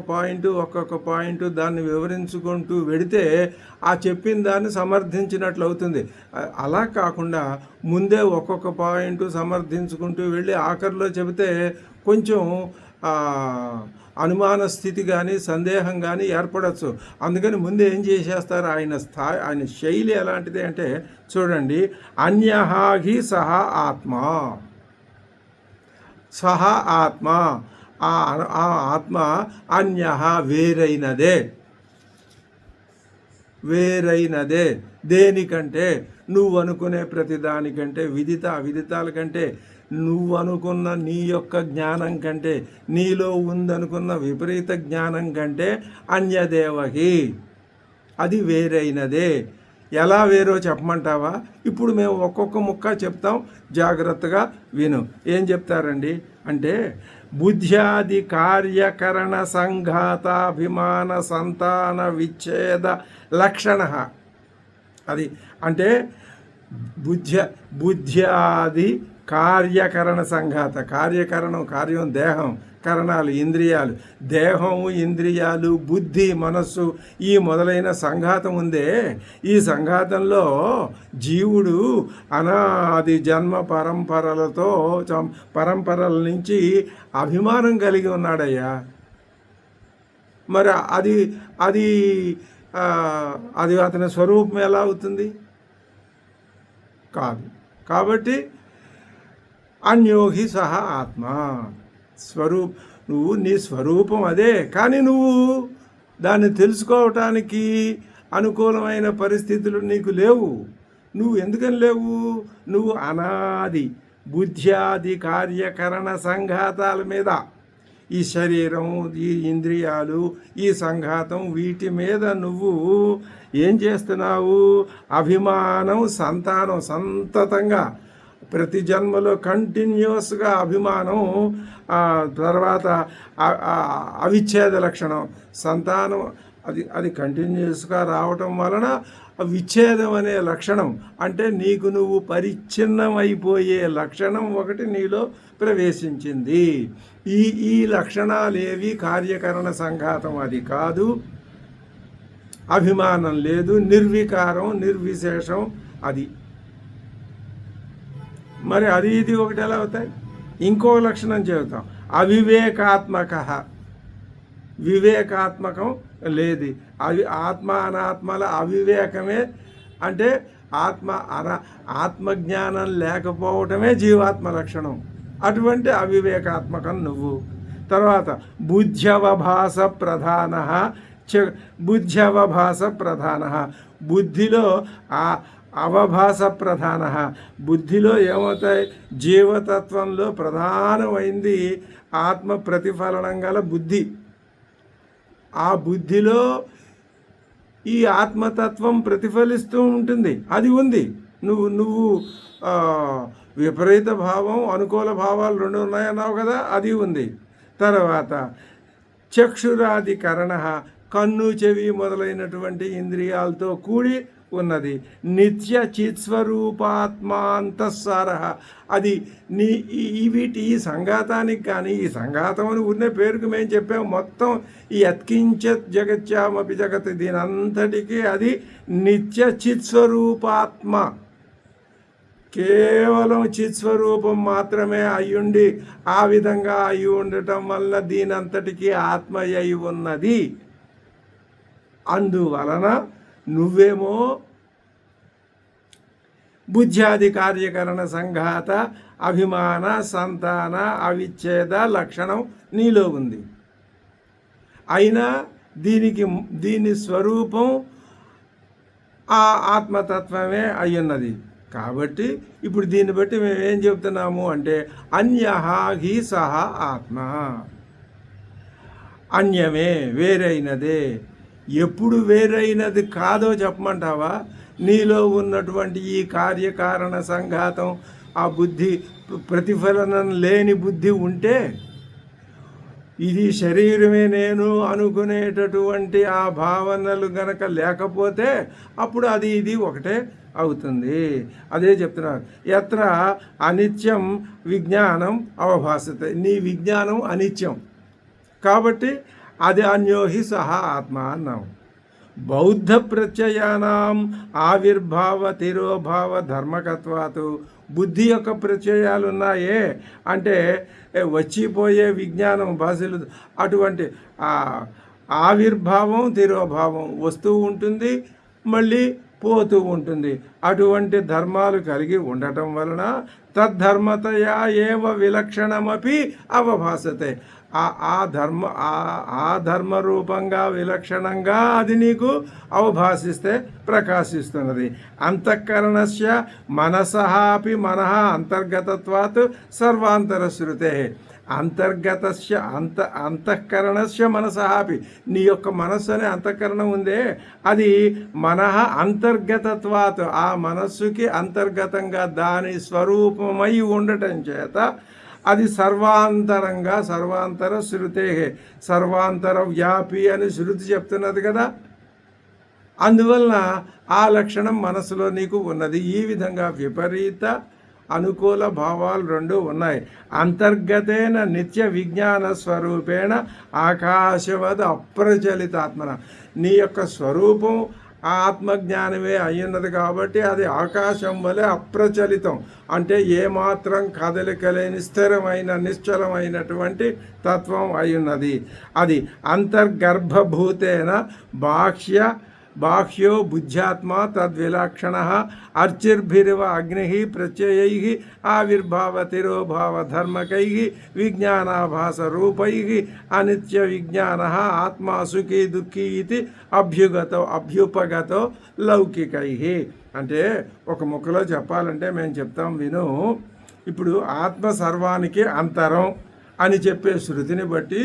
పాయింట్ దాన్ని వివరించుకుంటూ వెడితే ఆ చెప్పిన దాన్ని సమర్థించినట్లు అవుతుంది. అలా కాకుండా ముందే ఒక్కొక్క పాయింట్ సమర్థించుకుంటూ వెళ్ళి ఆఖరిలో చెబితే కొంచెం అనుమాన స్థితి కానీ సందేహం కానీ ఏర్పడవచ్చు. అందుకని ముందు ఏం చేసేస్తారు, ఆయన శైలి ఎలాంటిది అంటే చూడండి, అన్యహి సహ ఆత్మ, సహ ఆత్మ, ఆ ఆత్మ అన్యహ వేరైనదే. దేనికంటే? నువ్వు అనుకునే ప్రతిదానికంటే, అవిదితాల కంటే, నువ్వు అనుకున్న నీ యొక్క జ్ఞానం కంటే, నీలో ఉందనుకున్న విపరీత జ్ఞానం కంటే అన్యదేవహి, అది వేరైనదే. ఎలా వేరో చెప్పమంటావా? ఇప్పుడు మేము ఒక్కొక్క ముక్క చెప్తాం, జాగ్రత్తగా విను. ఏం చెప్తారండి అంటే, బుద్ధ్యాది కార్యకరణ సంఘాతాభిమాన సంతాన విచ్ఛేద లక్షణ. అది అంటే బుద్ధ్యాది కార్యకరణ సంఘాత. కార్యం దేహం, కరణాలు ఇంద్రియాలు, దేహము ఇంద్రియాలు బుద్ధి మనస్సు, ఈ మొదలైన సంఘాతం ఉందే. ఈ సంఘాతంలో జీవుడు అనాది జన్మ పరంపరల నుంచి అభిమానం కలిగి ఉన్నాడయ్యా. మరి అది అతని స్వరూపం ఎలా అవుతుంది? కాదు. కాబట్టి అన్యోహి సహ ఆత్మ నువ్వు నీ స్వరూపం అదే, కానీ నువ్వు దాన్ని తెలుసుకోవటానికి అనుకూలమైన పరిస్థితులు నీకు లేవు. నువ్వు ఎందుకని లేవు? నువ్వు అనాది బుద్ధ్యాది కార్యకరణ సంఘాతాల మీద, ఈ శరీరం, ఈ ఇంద్రియాలు, ఈ సంఘాతం, వీటి మీద నువ్వు ఏం చేస్తున్నావు? అభిమానం, సంతానం, సంతతంగా ప్రతి జన్మలో కంటిన్యూస్గా అభిమానం, తర్వాత అవిచ్ఛేద లక్షణం, సంతానం అది కంటిన్యూస్గా రావటం వలన విచ్ఛేదం అనే లక్షణం, అంటే నీకు నువ్వు పరిచ్ఛిన్నం అయిపోయే లక్షణం ఒకటి నీలో ప్రవేశించింది. ఈ లక్షణాలేవి కార్యకరణ సంఘాతం అది కాదు. అభిమానం లేదు, నిర్వికారం, నిర్విశేషం అది. మరి అది ఇది ఒకటి ఎలా అవుతాయి? ఇంకో లక్షణం చెబుతాం, వివేకాత్మకం లేదు. ఆత్మ అనాత్మల అవివేకమే, అంటే ఆత్మజ్ఞానం లేకపోవటమే జీవాత్మ లక్షణం. అటువంటి అవివేకాత్మకం నువ్వు. తర్వాత బుద్ధ్యవభాస ప్రధాన బుద్ధిలో అవభాస ప్రధాన, బుద్ధిలో ఏమవుతాయి? జీవతత్వంలో ప్రధానమైంది ఆత్మ ప్రతిఫలనం గల బుద్ధి. ఆ బుద్ధిలో ఈ ఆత్మతత్వం ప్రతిఫలిస్తూ ఉంటుంది, అది ఉంది. నువ్వు విపరీత భావం, అనుకూల భావాలు రెండు ఉన్నాయన్నావు కదా, అది ఉంది. తర్వాత చక్షురాదికరణ, కన్ను, చెవి మొదలైనటువంటి ఇంద్రియాలతో కూడి ఉన్నది. నిత్య చిత్స్వరూపాత్మాంతఃసార, అది వీటి ఈ సంఘాతానికి కానీ, ఈ సంఘాతం అని ఉన్న పేరుకు మేము చెప్పాము. మొత్తం ఈ యత్కించత్ జగత్యామపి జగత్, దీనంతటికీ అది నిత్య చిత్స్వరూపాత్మ, కేవలం చిత్స్వరూపం మాత్రమే అయ్యుండి, ఆ విధంగా అయి ఉండటం వల్ల దీనంతటికీ ఆత్మ అయి ఉన్నది. అందువలన నువ్వేమో బుద్ధ్యాది కార్యకరణ సంఘాత, అభిమాన, సంతాన, అవిచ్ఛేద లక్షణం నీలో ఉంది. అయినా దీని స్వరూపం ఆ ఆత్మతత్వమే అయ్యున్నది. కాబట్టి ఇప్పుడు దీన్ని బట్టి మేము ఏం చెప్తున్నాము అంటే, అన్యహి సహ ఆత్మ, అన్యమే, వేరైనదే. ఎప్పుడు వేరైనది కాదో చెప్పమంటావా? నీలో ఉన్నటువంటి ఈ కార్యకారణ సంఘాతం, ఆ బుద్ధి ప్రతిఫలనం లేని బుద్ధి ఉంటే, ఇది శరీరమే నేను అనుకునేటటువంటి ఆ భావనలు గనక లేకపోతే, అప్పుడు అది ఇది ఒకటే అవుతుంది. అదే చెప్తున్నారు, యత్ర అనిత్యం విజ్ఞానం అవభాసతే, నీ విజ్ఞానం అనిత్యం కాబట్టి అది అన్యోహి సహా ఆత్మ అన్నాం. బౌద్ధ ప్రత్యయానాం ఆవిర్భావ తిరోభావ ధర్మకత్వాతు, బుద్ధి యొక్క ప్రత్యయాలు ఉన్నాయే, అంటే వచ్చిపోయే విజ్ఞానం భాషలు, అటువంటి ఆవిర్భావం తిరోభావం వస్తూ ఉంటుంది, మళ్ళీ పోతూ ఉంటుంది. అటువంటి ధర్మాలు కలిగి ఉండటం వలన తద్ధర్మతయా ఏవ విలక్షణమపి అవభాసతే, ఆ ధర్మ రూపంగా విలక్షణంగా అది నీకు అవభాసిస్తే ప్రకాశిస్తున్నది. అంతఃకరణస్య మనసః అపి మనః అంతర్గతత్వాత్ సర్వాంతరశ్రుతే, అంతఃకరణస్య మనసః అపి, నీ యొక్క మనస్సు అనే అంతఃకరణం ఉందే, అది మనః అంతర్గతత్వాత్, ఆ మనస్సుకి అంతర్గతంగా దాని స్వరూపమై ఉండటం చేత అది సర్వాంతరంగా, సర్వాంతర శృతే, సర్వాంతర వ్యాపి అని శృతి చెప్తున్నది కదా. అందువలన ఆ లక్షణం మనసులో నీకు ఉన్నది. ఈ విధంగా విపరీత అనుకూల భావాలు రెండు ఉన్నాయి. అంతర్గతేన నిత్య విజ్ఞాన స్వరూపేణ ఆకాశవద్ అప్రచలితాత్మన, నీ యొక్క స్వరూపం ఆత్మజ్ఞానమే అయ్యున్నది కాబట్టి అది ఆకాశం వలె అప్రచలితం, అంటే ఏమాత్రం కదలిక లేని స్థిరమైన నిశ్చలమైనటువంటి తత్వం అయ్యున్నది. అది అంతర్గర్భభూతేన బాహ్యో బుద్ధ్యాత్మ తద్విలక్షణ అర్చిర్భిరివ అగ్ని ప్రత్యయై ఆవిర్భావతిరోభావధర్మకై విజ్ఞానాభాస రూపై అనిత్య విజ్ఞాన ఆత్మా సుఖీ దుఃఖీ ఇది అభ్యుపగతో లౌకికై. అంటే ఒక ముక్కలో చెప్పాలంటే మేము చెప్తాం విను. ఇప్పుడు ఆత్మ సర్వానికి అంతరం అని చెప్పే శృతిని బట్టి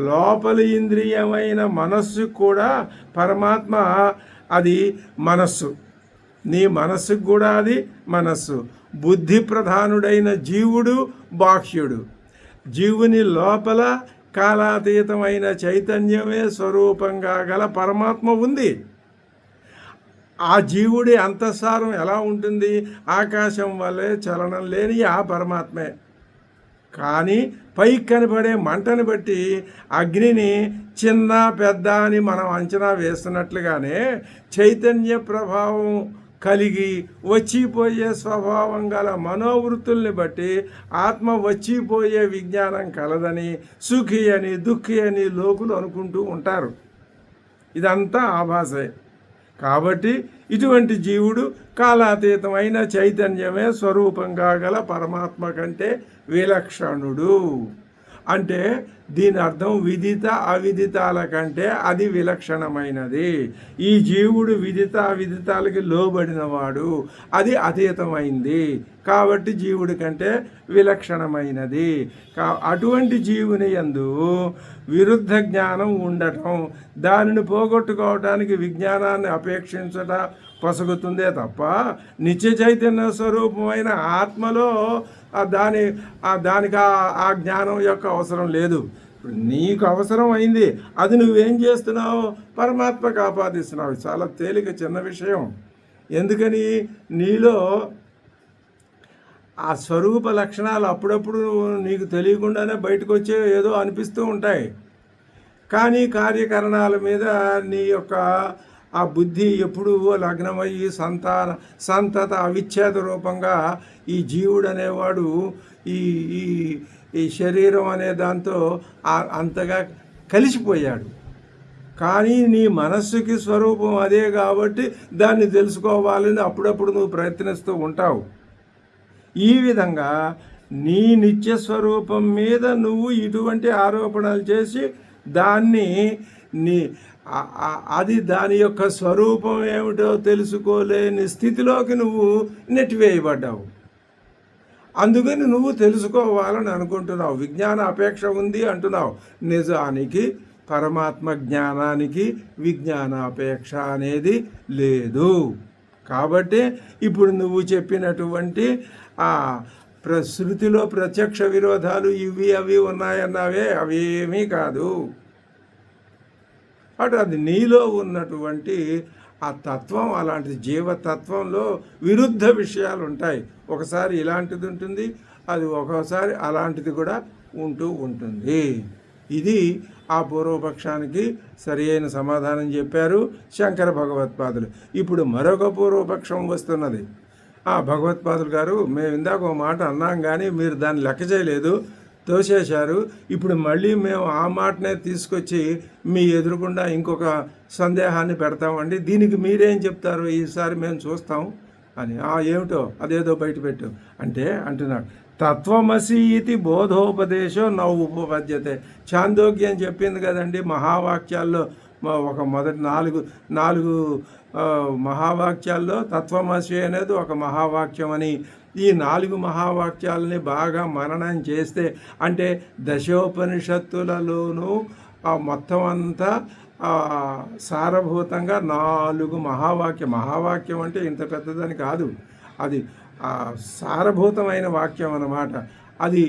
లోపలి ఇంద్రియమైన మనస్సు కూడా పరమాత్మ అది మనస్సు. నీ మనస్సుకు కూడా అది మనస్సు. బుద్ధి ప్రధానుడైన జీవుడు బాహ్యుడు. జీవుని లోపల కాలాతీతమైన చైతన్యమే స్వరూపంగా గల పరమాత్మ ఉంది. ఆ జీవుడి అంతఃసారం ఎలా ఉంటుంది? ఆకాశం వల్లే చలనం లేని ఆ పరమాత్మే. కానీ పైకి కనబడే మంటని బట్టి అగ్నిని చిన్న పెద్ద అని మనం అంచనా వేస్తున్నట్లుగానే చైతన్య ప్రభావం కలిగి వచ్చిపోయే స్వభావం గల మనోవృత్తుల్ని బట్టి ఆత్మ వచ్చిపోయే విజ్ఞానం కలదని సుఖి అని దుఃఖి అని లోకులు అనుకుంటూ ఉంటారు. ఇదంతా ఆభాసే. కాబట్టి ఇటువంటి జీవుడు కాలాతీతమైన చైతన్యమే స్వరూపంగా గల పరమాత్మ కంటే విలక్షణుడు. అంటే దీని అర్థం విదిత అవిదితాల కంటే అది విలక్షణమైనది. ఈ జీవుడు విదిత అవిదితాలకి లోబడినవాడు, అది అతీతమైంది కాబట్టి జీవుడి కంటే విలక్షణమైనది. అటువంటి జీవుని యందు విరుద్ధ జ్ఞానం ఉండటం, దానిని పోగొట్టుకోవడానికి విజ్ఞానాన్ని అపేక్షించట పొసగుతుందే తప్ప నిత్య చైతన్య స్వరూపమైన ఆత్మలో దానికి ఆ జ్ఞానం యొక్క అవసరం లేదు. నీకు అవసరం అయింది, అది నువ్వేం చేస్తున్నావు? పరమాత్మకు ఆపాదిస్తున్నావు. చాలా తేలిక, చిన్న విషయం. ఎందుకని? నీలో ఆ స్వరూప లక్షణాలు అప్పుడప్పుడు నీకు తెలియకుండానే బయటకు వచ్చే ఏదో అనిపిస్తూ ఉంటాయి. కానీ కార్యకరణాల మీద నీ యొక్క ఆ బుద్ధి ఎప్పుడూ లగ్నమయ్యి సంతత అవిచ్ఛేద రూపంగా ఈ జీవుడు అనేవాడు ఈ ఈ శరీరం అనే దాంతో అంతగా కలిసిపోయాడు. కానీ నీ మనస్సుకి స్వరూపం అదే కాబట్టి దాన్ని తెలుసుకోవాలని అప్పుడప్పుడు నువ్వు ప్రయత్నిస్తూ ఉంటావు. ఈ విధంగా నీ నిత్య స్వరూపం మీద నువ్వు ఇటువంటి ఆరోపణలు చేసి దాన్ని అది దాని యొక్క స్వరూపం ఏమిటో తెలుసుకోలేని స్థితిలోకి నువ్వు నెట్టివేయబడ్డావు. అందుకని నువ్వు తెలుసుకోవాలని అనుకుంటున్నావు, విజ్ఞాన అపేక్ష ఉంది అంటున్నావు. నిజానికి పరమాత్మ జ్ఞానానికి విజ్ఞానాపేక్ష అనేది లేదు. కాబట్టి ఇప్పుడు నువ్వు చెప్పినటువంటి శృతిలో ప్రత్యక్ష విరోధాలు ఇవి అవి ఉన్నాయన్నావే, అవేమీ కాదు. అది నీలో ఉన్నటువంటి ఆ తత్వం అలాంటి జీవతత్వంలో విరుద్ధ విషయాలు ఉంటాయి. ఒకసారి ఇలాంటిది ఉంటుంది, అది ఒక్కోసారి అలాంటిది కూడా ఉంటూ ఉంటుంది. ఇది ఆ పూర్వపక్షానికి సరి అయిన సమాధానం చెప్పారు శంకర భగవత్పాదులు. ఇప్పుడు మరొక పూర్వపక్షం వస్తున్నది. భగవత్పాదులు గారు, మేము ఇందాక ఒక మాట అన్నాం కానీ మీరు దాన్ని లెక్క చేయలేదు, తోసేశారు. ఇప్పుడు మళ్ళీ మేము ఆ మాటనే తీసుకొచ్చి మీ ఎదురుకుండా ఇంకొక సందేహాన్ని పెడతామండి, దీనికి మీరేం చెప్తారు ఈసారి మేము చూస్తాం అని. ఏమిటో అదేదో బయటపెట్టు అంటే అంటున్నాడు, తత్వమసి ఇది బోధోపదేశం నవ్వు ఉపపద్యతే. చాందోగ్యం చెప్పింది కదండి మహావాక్యాల్లో, ఒక మొదటి నాలుగు మహావాక్యాల్లో తత్వమసి అనేది ఒక మహావాక్యం అని. ఈ 4 మహావాక్యాలని బాగా మననం చేస్తే, అంటే దశోపనిషత్తులలోనూ మొత్తం అంతా సారభూతంగా 4 మహావాక్యం అంటే ఇంత పెద్దదని కాదు, అది సారభూతమైన వాక్యం అన్నమాట. అది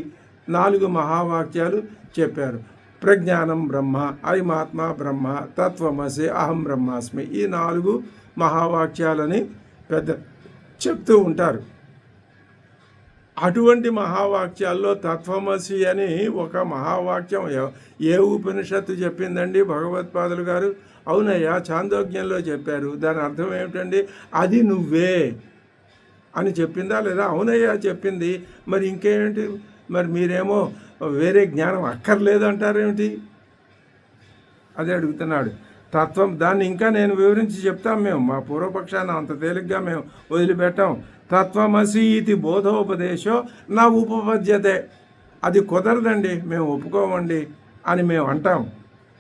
4 మహావాక్యాలు చెప్పారు. ప్రజ్ఞానం బ్రహ్మ, అయమాత్మ బ్రహ్మ, తత్వమసి, అహం బ్రహ్మాస్మి. ఈ 4 మహావాక్యాలని పెద్ద చెప్తూ ఉంటారు. అటువంటి మహావాక్యాల్లో తత్వమసి అని ఒక మహావాక్యం ఏ ఉపనిషత్తు చెప్పిందండి భగవత్పాదులు గారు? అవునయ్యా, చాందోగ్యంలో చెప్పారు. దాని అర్థం ఏమిటండి? అది నువ్వే అని చెప్పిందా లేదా? అవునయ్యా చెప్పింది. మరి ఇంకేమిటి? మరి మీరేమో వేరే జ్ఞానం అక్కర్లేదు అంటారేమిటి? అదే అడుగుతున్నాడు. తత్వం దాన్ని ఇంకా నేను వివరించి చెప్తాం. మేము మా పూర్వపక్షాన్ని అంత తేలిగ్గా మేము వదిలిపెట్టాం. తత్వమసి ఇది బోధోపదేశో నా ఉపపద్యతే, అది కుదరదండి, మేము ఒప్పుకోమండి అని మేము అంటాం.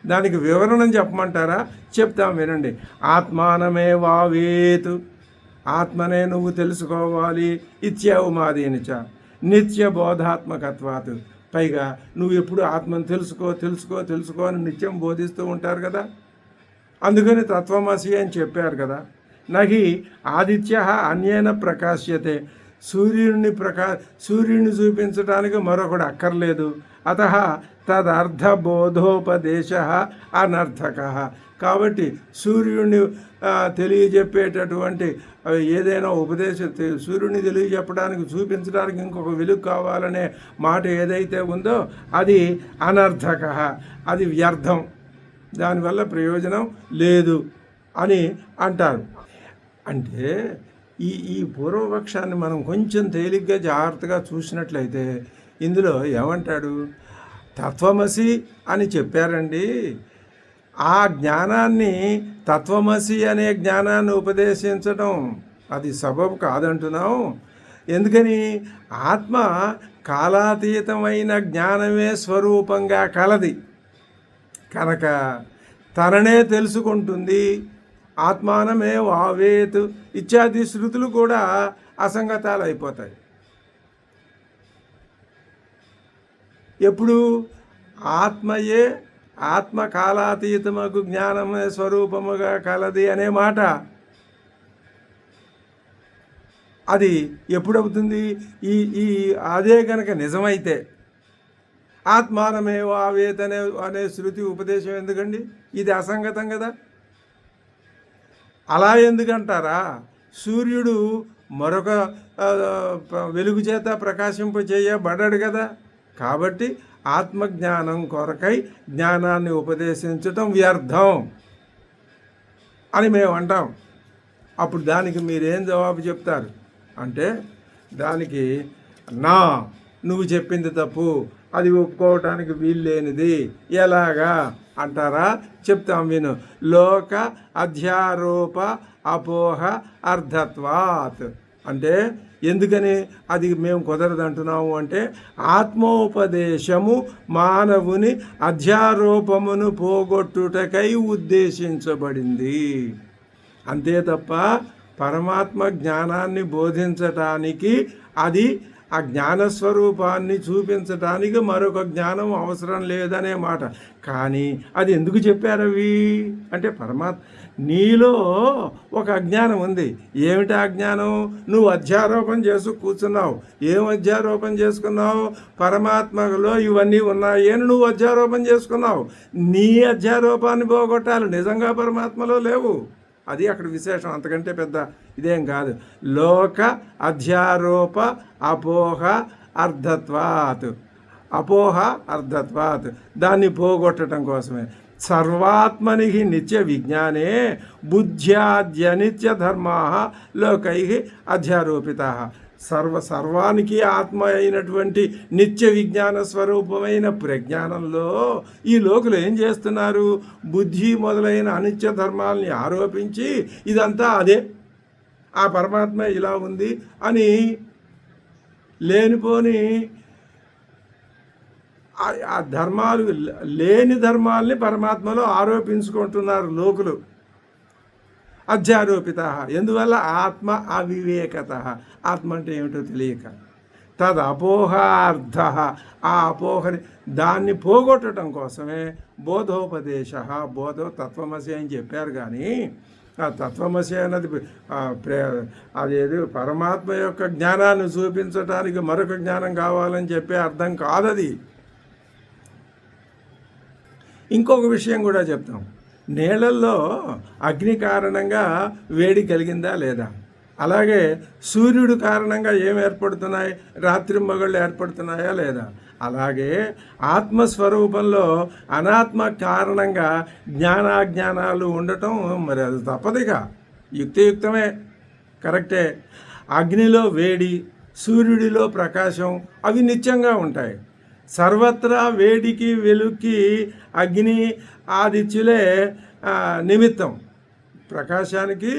దానికి వివరణం చెప్పమంటారా? చెప్తాం, వినండి. ఆత్మానమేవావేతు, ఆత్మనే నువ్వు తెలుసుకోవాలి. ఇత్యావు మాదీనిచ నిత్య బోధాత్మకత్వాత్, పైగా నువ్వు ఎప్పుడు ఆత్మను తెలుసుకో తెలుసుకో తెలుసుకో అని నిత్యం బోధిస్తూ ఉంటారు కదా, అందుకని తత్వమసి అని చెప్పారు కదా. నహి ఆదిత్య అన్యేన ప్రకాశ్యతే, సూర్యుడిని చూపించడానికి మరొకడు అక్కర్లేదు. అత తదర్థబోధోపదేశ అనర్థక, కాబట్టి సూర్యుడిని తెలియజెప్పేటటువంటి ఏదైనా ఉపదేశం, సూర్యుడిని తెలియజెప్పడానికి చూపించడానికి ఇంకొక వెలుగు కావాలనే మాట ఏదైతే ఉందో అది అనర్థక, అది వ్యర్థం, దానివల్ల ప్రయోజనం లేదు అని అంటారు. అంటే ఈ పూర్వపక్షాన్ని మనం కొంచెం తేలిగ్గా జాగ్రత్తగా చూసినట్లయితే ఇందులో ఏమంటాడు? తత్వమసి అని చెప్పారండి, ఆ జ్ఞానాన్ని తత్వమసి అనే జ్ఞానాన్ని ఉపదేశించడం అది సబబు కాదంటున్నాం. ఎందుకని? ఆత్మ కాలాతీతమైన జ్ఞానమే స్వరూపంగా కలది కనుక తననే తెలుసుకుంటుంది. ఆత్మానమే వావేత్ ఇత్యాది శృతులు కూడా అసంగతాలు అయిపోతాయి. ఎప్పుడు ఆత్మయే ఆత్మకాలాతీతమకు జ్ఞానమే స్వరూపముగా కలది అనే మాట అది ఎప్పుడవుతుంది? ఈ అదే కనుక నిజమైతే ఆత్మానమేవ ఆవేత్ అనే శృతి ఉపదేశం ఎందుకండి? ఇది అసంగతం కదా. అలా ఎందుకంటారా? సూర్యుడు మరొక వెలుగు చేత ప్రకాశింపచేయబడ్డాడు కదా, కాబట్టి ఆత్మజ్ఞానం కొరకై జ్ఞానాన్ని ఉపదేశించటం వ్యర్థం అని మేము అంటాం. అప్పుడు దానికి మీరేం జవాబు చెప్తారు అంటే, దానికి నువ్వు చెప్పింది తప్పు, అది ఒప్పుకోవటానికి వీల్లేనిది, ఎలాగా అంటారా? చెప్తాం, విను. లోక అధ్యారోప అపోహ అర్ధత్వాత్ అంటే ఎందుకని అది మేము కుదరదంటున్నాము అంటే, ఆత్మోపదేశము మానవుని అధ్యారోపమును పోగొట్టుటకై ఉద్దేశించబడింది, అంతే తప్ప పరమాత్మ జ్ఞానాన్ని బోధించటానికి, అది ఆ జ్ఞానస్వరూపాన్ని చూపించటానికి మరొక జ్ఞానం అవసరం లేదనే మాట. కానీ అది ఎందుకు చెప్పారు అవి అంటే, నీలో ఒక అజ్ఞానం ఉంది. ఏమిటి అజ్ఞానం? నువ్వు అధ్యారోపణ చేసి కూర్చున్నావు. ఏం అధ్యారోపణ చేసుకున్నావు? పరమాత్మలో ఇవన్నీ ఉన్నాయి అని నువ్వు అధ్యారోపణ చేసుకున్నావు. నీ అధ్యారోపాన్ని పోగొట్టాలి, నిజంగా పరమాత్మలో లేవు. అది అక్కడ విశేషం, అంతకంటే పెద్ద ఇదేం కాదు. లోక అధ్యారోప అపోహ అర్ధత్వాత్, అపోహ అర్ధత్వాత్, దాన్ని పోగొట్టడం కోసమే. సర్వాత్మని నిత్య విజ్ఞానే బుద్ధ్యాద్యనిత్య ధర్మా లోకై అధ్యారోపిత. సర్వానికి ఆత్మ అయినటువంటి నిత్య విజ్ఞాన స్వరూపమైన ప్రజ్ఞానంలో ఈ లోకులు ఏం చేస్తున్నారు? బుద్ధి మొదలైన అనిత్య ధర్మాల్ని ఆరోపించి ఇదంతా అదే, ఆ పరమాత్మ ఇలా ఉంది అని లేనిపోని ఆ ధర్మాలు, లేని ధర్మాల్ని పరమాత్మలో ఆరోపించుకుంటున్నారు లోకులు. అధ్యారోపిత, ఎందువల్ల? ఆత్మ అవివేకత, ఆత్మ అంటే ఏమిటో తెలియక. తద్ అపోహార్థ, ఆ అపోహని దాన్ని పోగొట్టడం కోసమే బోధోపదేశ, తత్వమసి అని చెప్పారు. కానీ ఆ తత్వమసి అన్నది అదేది పరమాత్మ యొక్క జ్ఞానాన్ని చూపించడానికి మరొక జ్ఞానం కావాలని చెప్పే అర్థం కాదది. ఇంకొక విషయం కూడా చెప్తాం. నీళ్ళల్లో అగ్ని కారణంగా వేడి కలిగిందా లేదా? అలాగే సూర్యుడు కారణంగా ఏం ఏర్పడుతున్నాయి? రాత్రింబగళ్ళు ఏర్పడుతున్నాయా లేదా? అలాగే ఆత్మస్వరూపంలో అనాత్మ కారణంగా జ్ఞానాజ్ఞానాలు ఉండటం మరి అది తప్పదిగా, యుక్తియుక్తమే, కరెక్టే. అగ్నిలో వేడి, సూర్యుడిలో ప్రకాశం, అవి నిత్యంగా ఉంటాయి. సర్వత్రా వేడికి వెలుక్కి అగ్ని ఆదిత్యులే నిమిత్తం, ప్రకాశానికి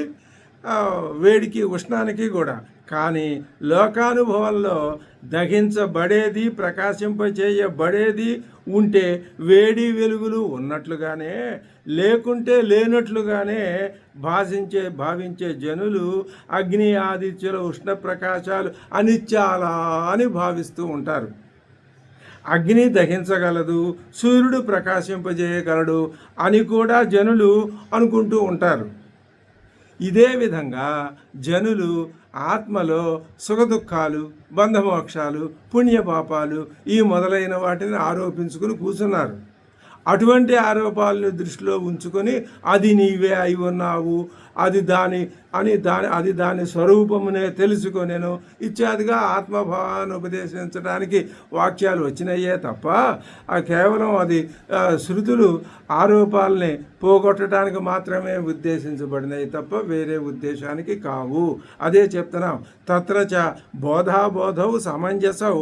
వేడికి ఉష్ణానికి కూడా. కానీ లోకానుభవంలో దహించబడేది ప్రకాశింపచేయబడేది ఉంటే వేడి వెలుగులు ఉన్నట్లుగానే లేకుంటే లేనట్లుగానే భావించే జనులు అగ్ని ఆదిత్యుల ఉష్ణ ప్రకాశాలు అనిత్యాలా అని భావిస్తూ ఉంటారు. అగ్ని దహించగలదు, సూర్యుడు ప్రకాశింపజేయగలడు అని కూడా జనులు అనుకుంటూ ఉంటారు. ఇదే విధంగా జనులు ఆత్మలో సుఖదుఖాలు, బంధమోక్షాలు, పుణ్యపాపాలు ఈ మొదలైన వాటిని ఆరోపించుకుని కూర్చున్నారు. అటువంటి ఆరోపాలను దృష్టిలో ఉంచుకొని అది నీవే అయి ఉన్నావు, అది దాని స్వరూపమునే తెలుసుకొనేను ఇత్యాదిగా ఆత్మభావాన్ని ఉపదేశించడానికి వాక్యాలు వచ్చినాయే తప్ప కేవలం అది శృతులు ఆరోపాలని పోగొట్టడానికి మాత్రమే ఉద్దేశించబడినాయి తప్ప వేరే ఉద్దేశానికి కావు. అదే చెప్తున్నాం. తత్రచ బోధాబోధౌ సమంజసౌ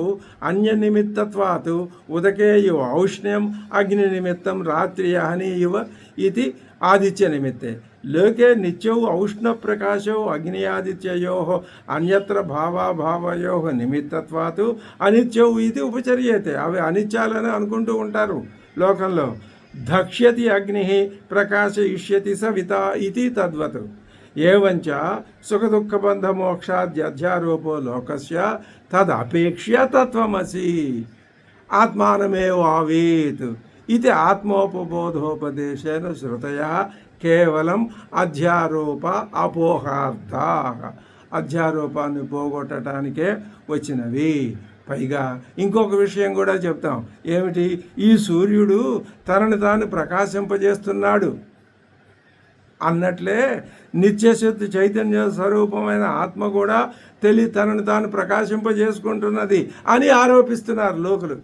అన్య నిమిత్తత్వాత్ ఉదకే ఇవ ఔష్ణ్యం అగ్ని నిమిత్తం రాత్రి అహని ఇవ ఇది ఆదిత్య నిమిత్తే లోకే నిత్యౌ ఔష్ణ ప్రకాశౌ అగ్నియాదిత్యయో అన్యత్ర భావాభావయో నిమిత్తత్వాత్ అనిత్యౌ ఇది ఉపచర్యతే. అవి అనిత్యాలని అనుకుంటూ ఉంటారు లోకంలో. దక్ష్యతి అగ్ని ప్రకాశయిష్యతి సవిత ఇది తద్వత్. ఏవంచ సుఖదుఃఖబంధమోక్షాధ్యారోపో లోకస్య తదపేక్ష్య తత్వమసి ఆత్మానమేవావేత్ ఇది ఆత్మోపబోధోపదేశేన శ్రుతయః కేవలం అధ్యారోప అపోహార్థ, అధ్యారోపాన్ని పోగొట్టడానికే వచ్చినవి. పైగా ఇంకొక విషయం కూడా చెప్తాం. ఏమిటి? ఈ సూర్యుడు తనని తాను ప్రకాశింపజేస్తున్నాడు అన్నట్లే నిత్యశుద్ధి చైతన్య స్వరూపమైన ఆత్మ కూడా తనని తాను ప్రకాశింపజేసుకుంటున్నది అని ఆరోపిస్తున్నారు లోకులు.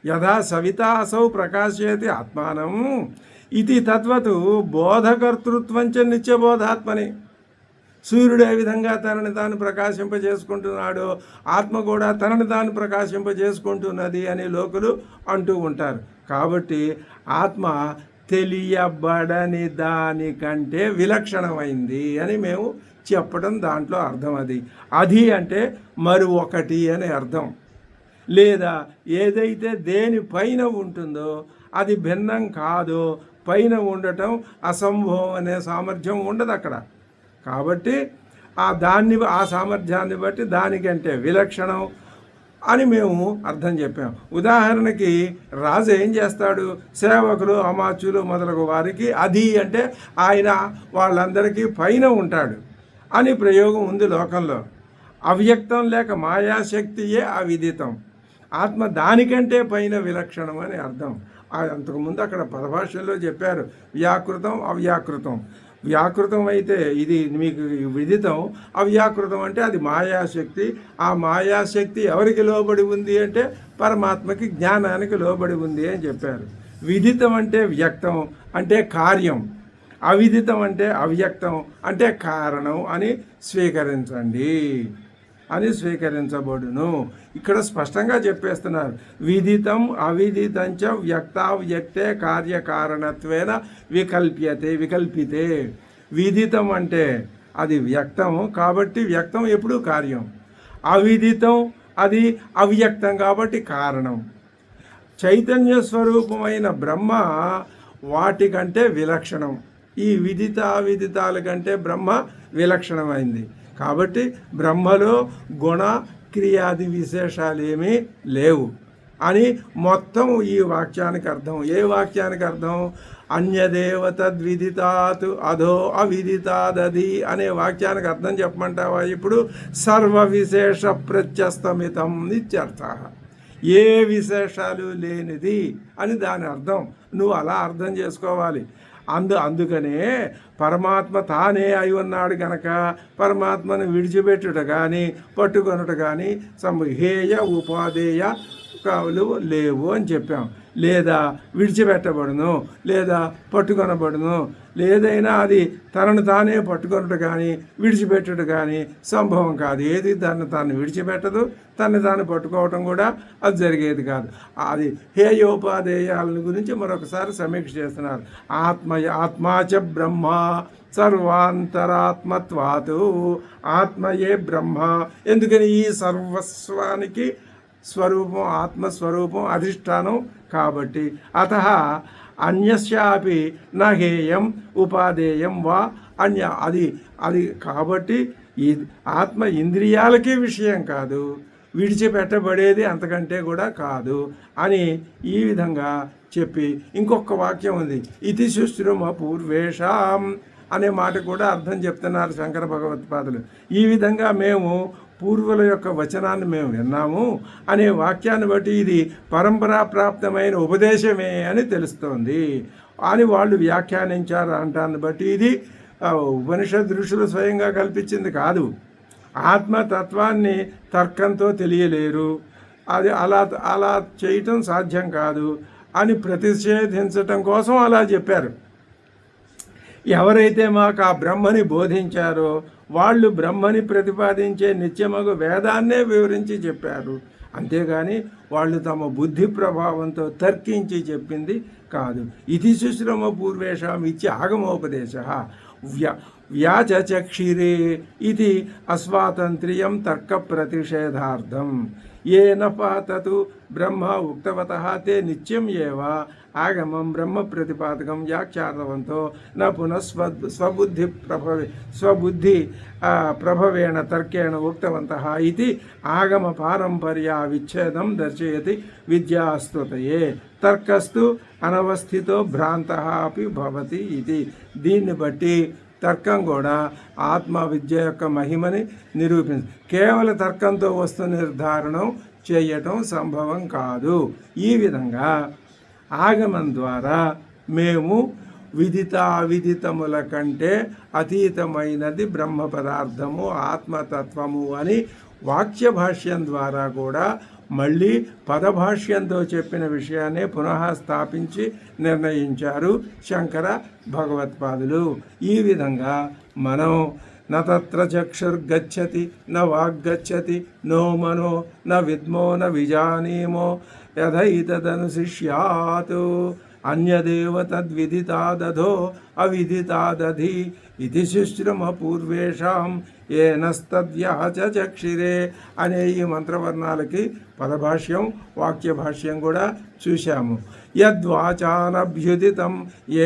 యథా సవితా అసౌ ప్రకాశయతి ఆత్మానం ఇది తద్వత్ బోధకర్తృత్వంచ నిత్యబోధాత్మని. సూర్యుడు ఏ విధంగా తనని తాను ప్రకాశింపజేసుకుంటున్నాడో ఆత్మ కూడా తనని తాను ప్రకాశింపజేసుకుంటున్నది అని లోకులు అంటూ ఉంటారు. కాబట్టి ఆత్మ తెలియబడని దానికంటే విలక్షణమైంది అని మేము చెప్పడం దాంట్లో అర్థం. అది అంటే మరి ఒకటి అని అర్థం. లేదా ఏదైతే దేనిపైన ఉంటుందో అది భిన్నం కాదో పైన ఉండటం అసంభవం అనే సామర్థ్యం ఉండదు అక్కడ. కాబట్టి ఆ సామర్థ్యాన్ని బట్టి దానికంటే విలక్షణం అని మేము అర్థం చెప్పాం. ఉదాహరణకి రాజు ఏం చేస్తాడు? సేవకులు, అమాత్యులు మొదలగు వారికి అది అంటే ఆయన వాళ్ళందరికీ పైన ఉంటాడు అని ప్రయోగం ఉంది లోకంలో. అవ్యక్తం లేక మాయాశక్తియే అవిదితం. ఆత్మ దానికంటే పైన విలక్షణం అని అర్థం. అంతకుముందు అక్కడ పదభాషల్లో చెప్పారు వ్యాకృతం అవ్యాకృతం. వ్యాకృతం అయితే ఇది మీకు విదితం, అవ్యాకృతం అంటే అది మాయాశక్తి. ఆ మాయాశక్తి ఎవరికి లోబడి ఉంది అంటే పరమాత్మకి, జ్ఞానానికి లోబడి ఉంది అని చెప్పారు. విదితం అంటే వ్యక్తం అంటే కార్యం, అవిదితం అంటే అవ్యక్తం అంటే కారణం అని స్వీకరించబడును. ఇక్కడ స్పష్టంగా చెప్పేస్తున్నారు. విదితం అవిదితంచ వ్యక్తావ్యక్తే కార్యకారణత్వేన వికల్పితే. విదితం అంటే అది వ్యక్తం కాబట్టి వ్యక్తం ఎప్పుడూ కార్యం. అవిదితం అది అవ్యక్తం కాబట్టి కారణం. చైతన్య స్వరూపమైన బ్రహ్మ వాటికంటే విలక్షణం. ఈ విదిత అవిదితాల కంటే బ్రహ్మ విలక్షణమైంది. కాబట్టి బ్రహ్మలో గుణ క్రియాది విశేషాలు ఏమీ లేవు అని మొత్తం ఈ వాక్యానికి అర్థం. ఏ వాక్యానికి అర్థం? అన్యదేవతద్విదితాత్ అధో అవిదితాదది అనే వాక్యానికి అర్థం చెప్పమంటావా? ఇప్పుడు సర్వ విశేష ప్రత్యస్తమితం ఇత్యర్థ. ఏ విశేషాలు లేనిది అని దాని అర్థం. నువ్వు అలా అర్థం చేసుకోవాలి. అందుకనే పరమాత్మ తానే అయి ఉన్నాడు గనక పరమాత్మను విడిచిపెట్టుట కానీ పట్టుకొనుట కానీ హేయ ఉపాధేయ లేవు అని చెప్పాం. లేదా విడిచిపెట్టబడును, లేదా పట్టుకొనబడును. లేదైనా అది తనను తానే పట్టుకొనుట కానీ విడిచిపెట్టుట కానీ సంభవం కాదు. ఏది దాన్ని తాను విడిచిపెట్టదు, తను తాను పట్టుకోవటం కూడా అది జరిగేది కాదు. అది హేయోపాధేయాల గురించి మరొకసారి సమీక్ష చేస్తున్నారు. ఆత్మాచ బ్రహ్మ సర్వాంతరాత్మత్వాతు, ఆత్మయే బ్రహ్మ. ఎందుకని? ఈ సర్వస్వానికి స్వరూపం, ఆత్మస్వరూపం, అధిష్టానం కాబట్టి. అతః అన్యస్యాపి నహేయం ఉపాదేయం వా అన్య. అది కాబట్టి ఈ ఆత్మ ఇంద్రియాలకే విషయం కాదు, విడిచిపెట్టబడేది అంతకంటే కూడా కాదు అని ఈ విధంగా చెప్పి ఇంకొక వాక్యం ఉంది. ఇతి శుశ్రుమ పూర్వేషాం అనే మాట కూడా అర్థం చెప్తున్నారు శంకర భగవత్పాదులు. ఈ విధంగా మేము పూర్వుల యొక్క వచనాన్ని మేము విన్నాము అనే వాక్యాన్ని బట్టి ఇది పరంపరాప్రాప్తమైన ఉపదేశమే అని తెలుస్తోంది అని వాళ్ళు వ్యాఖ్యానించారు అంటాన్ని బట్టి ఇది ఉపనిషద్ ఋషులు స్వయంగా కల్పించింది కాదు. ఆత్మతత్వాన్ని తర్కంతో తెలియలేరు, అది అలా చేయటం సాధ్యం కాదు అని ప్రతిషేధించటం కోసం అలా చెప్పారు. ఎవరైతే మాకు ఆ బ్రహ్మని బోధించారో వాళ్ళు బ్రహ్మని ప్రతిపాదించే నిత్యమగు వేదాన్నే వివరించి చెప్పారు. అంతేగాని వాళ్ళు తమ బుద్ధి ప్రభావంతో తర్కించి చెప్పింది కాదు. ఇతి శుశ్రమ పూర్వేషాం ఇచ్చి ఆగమోపదేశ వ్యాచక్షిరే ఇది అస్వాతంత్ర్యం తర్క ప్రతిషేధార్థం. ఏన పాతతు బ్రహ్మ ఉక్తవతః తే నిత్యం ఏవ ఆగమం బ్రహ్మ ప్రతిపాదకం వ్యాఖ్యాతవంతో న పునః స్వబుద్ధి ప్రభవేణ తర్కేణ ఉక్తవంతః ఇది ఆగమ పారంపర్యా విచ్ఛేదం దర్శయతి విద్యాస్తుతయే. తర్కస్తు అనవస్థితో భ్రాంతః అపి భవతి ఇది. దీన్ని బట్టి తర్కం కూడా ఆత్మ విద్య యొక్క మహిమని కేవల తర్కంతో వస్తు నిర్ధారణం చేయటం సంభవం కాదు. ఈ విధంగా ఆగమం ద్వారా మేము విదిత అవిదితముల కంటే అతీతమైనది బ్రహ్మ పదార్థము, ఆత్మతత్వము అని వాక్య భాష్యం ద్వారా కూడా మళ్ళీ పదభాష్యంతో చెప్పిన విషయాన్ని పునః స్థాపించి నిర్ణయించారు శంకర భగవత్పాదులు. ఈ విధంగా మనం నత్ర చక్షుర్గచ్చతి న వాగ్గచ్చతి నో మనో న విద్మో న విజానీమో యథైతదనుశిష్యాత్ అన్యదేవ తద్విదితాదధో అవిదితాదధి ఇది శుశ్రుమ పూర్వేషాం ఏనస్తద్వ్యాచక్షిరే అనే ఈ మంత్రవర్ణాలకి పదభాష్యం వాక్యభాష్యం కూడా చూశాము. యద్వాచానభ్యుదితం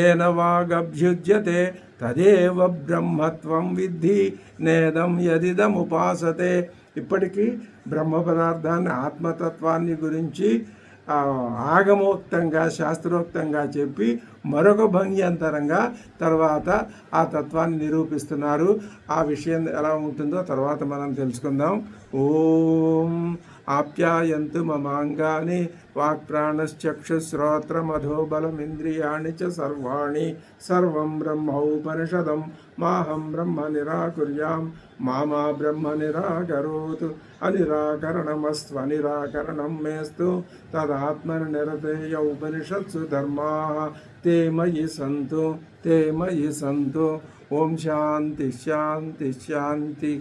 ఏన వాగభ్యుజ్యతే తదేవ బ్రహ్మత్వం విద్ధి నేదం యదిదముపాసతే. ఇప్పటికీ బ్రహ్మ పదార్థాన్ని, ఆత్మతత్వాన్ని గురించి ఆగమోక్తంగా శాస్త్రోక్తంగా చెప్పి మరొక భంగ్యంతరంగా తర్వాత ఆ తత్వాన్ని నిరూపిస్తున్నారు. ఆ విషయం ఎలా ఉంటుందో తర్వాత మనం తెలుసుకుందాం. ఓం ఆప్యాయంతు మమాంగాని వాక్ప్రాణశ్చక్షుశ్రోత్రమధోబలమింద్రియాణి చ సర్వాణి సర్వం బ్రహ్మోపనిషదం మాహం బ్రహ్మ నిరాకుర్యాం మామా బ్రహ్మ నిరాకరోతు. అనిరాకరణమస్వనిరాకరణం మేస్తు తదాత్మని నిరతేయ ఉపనిషత్సు ధర్మా ते मयि सन्तु. ओम शांति शांति शांति।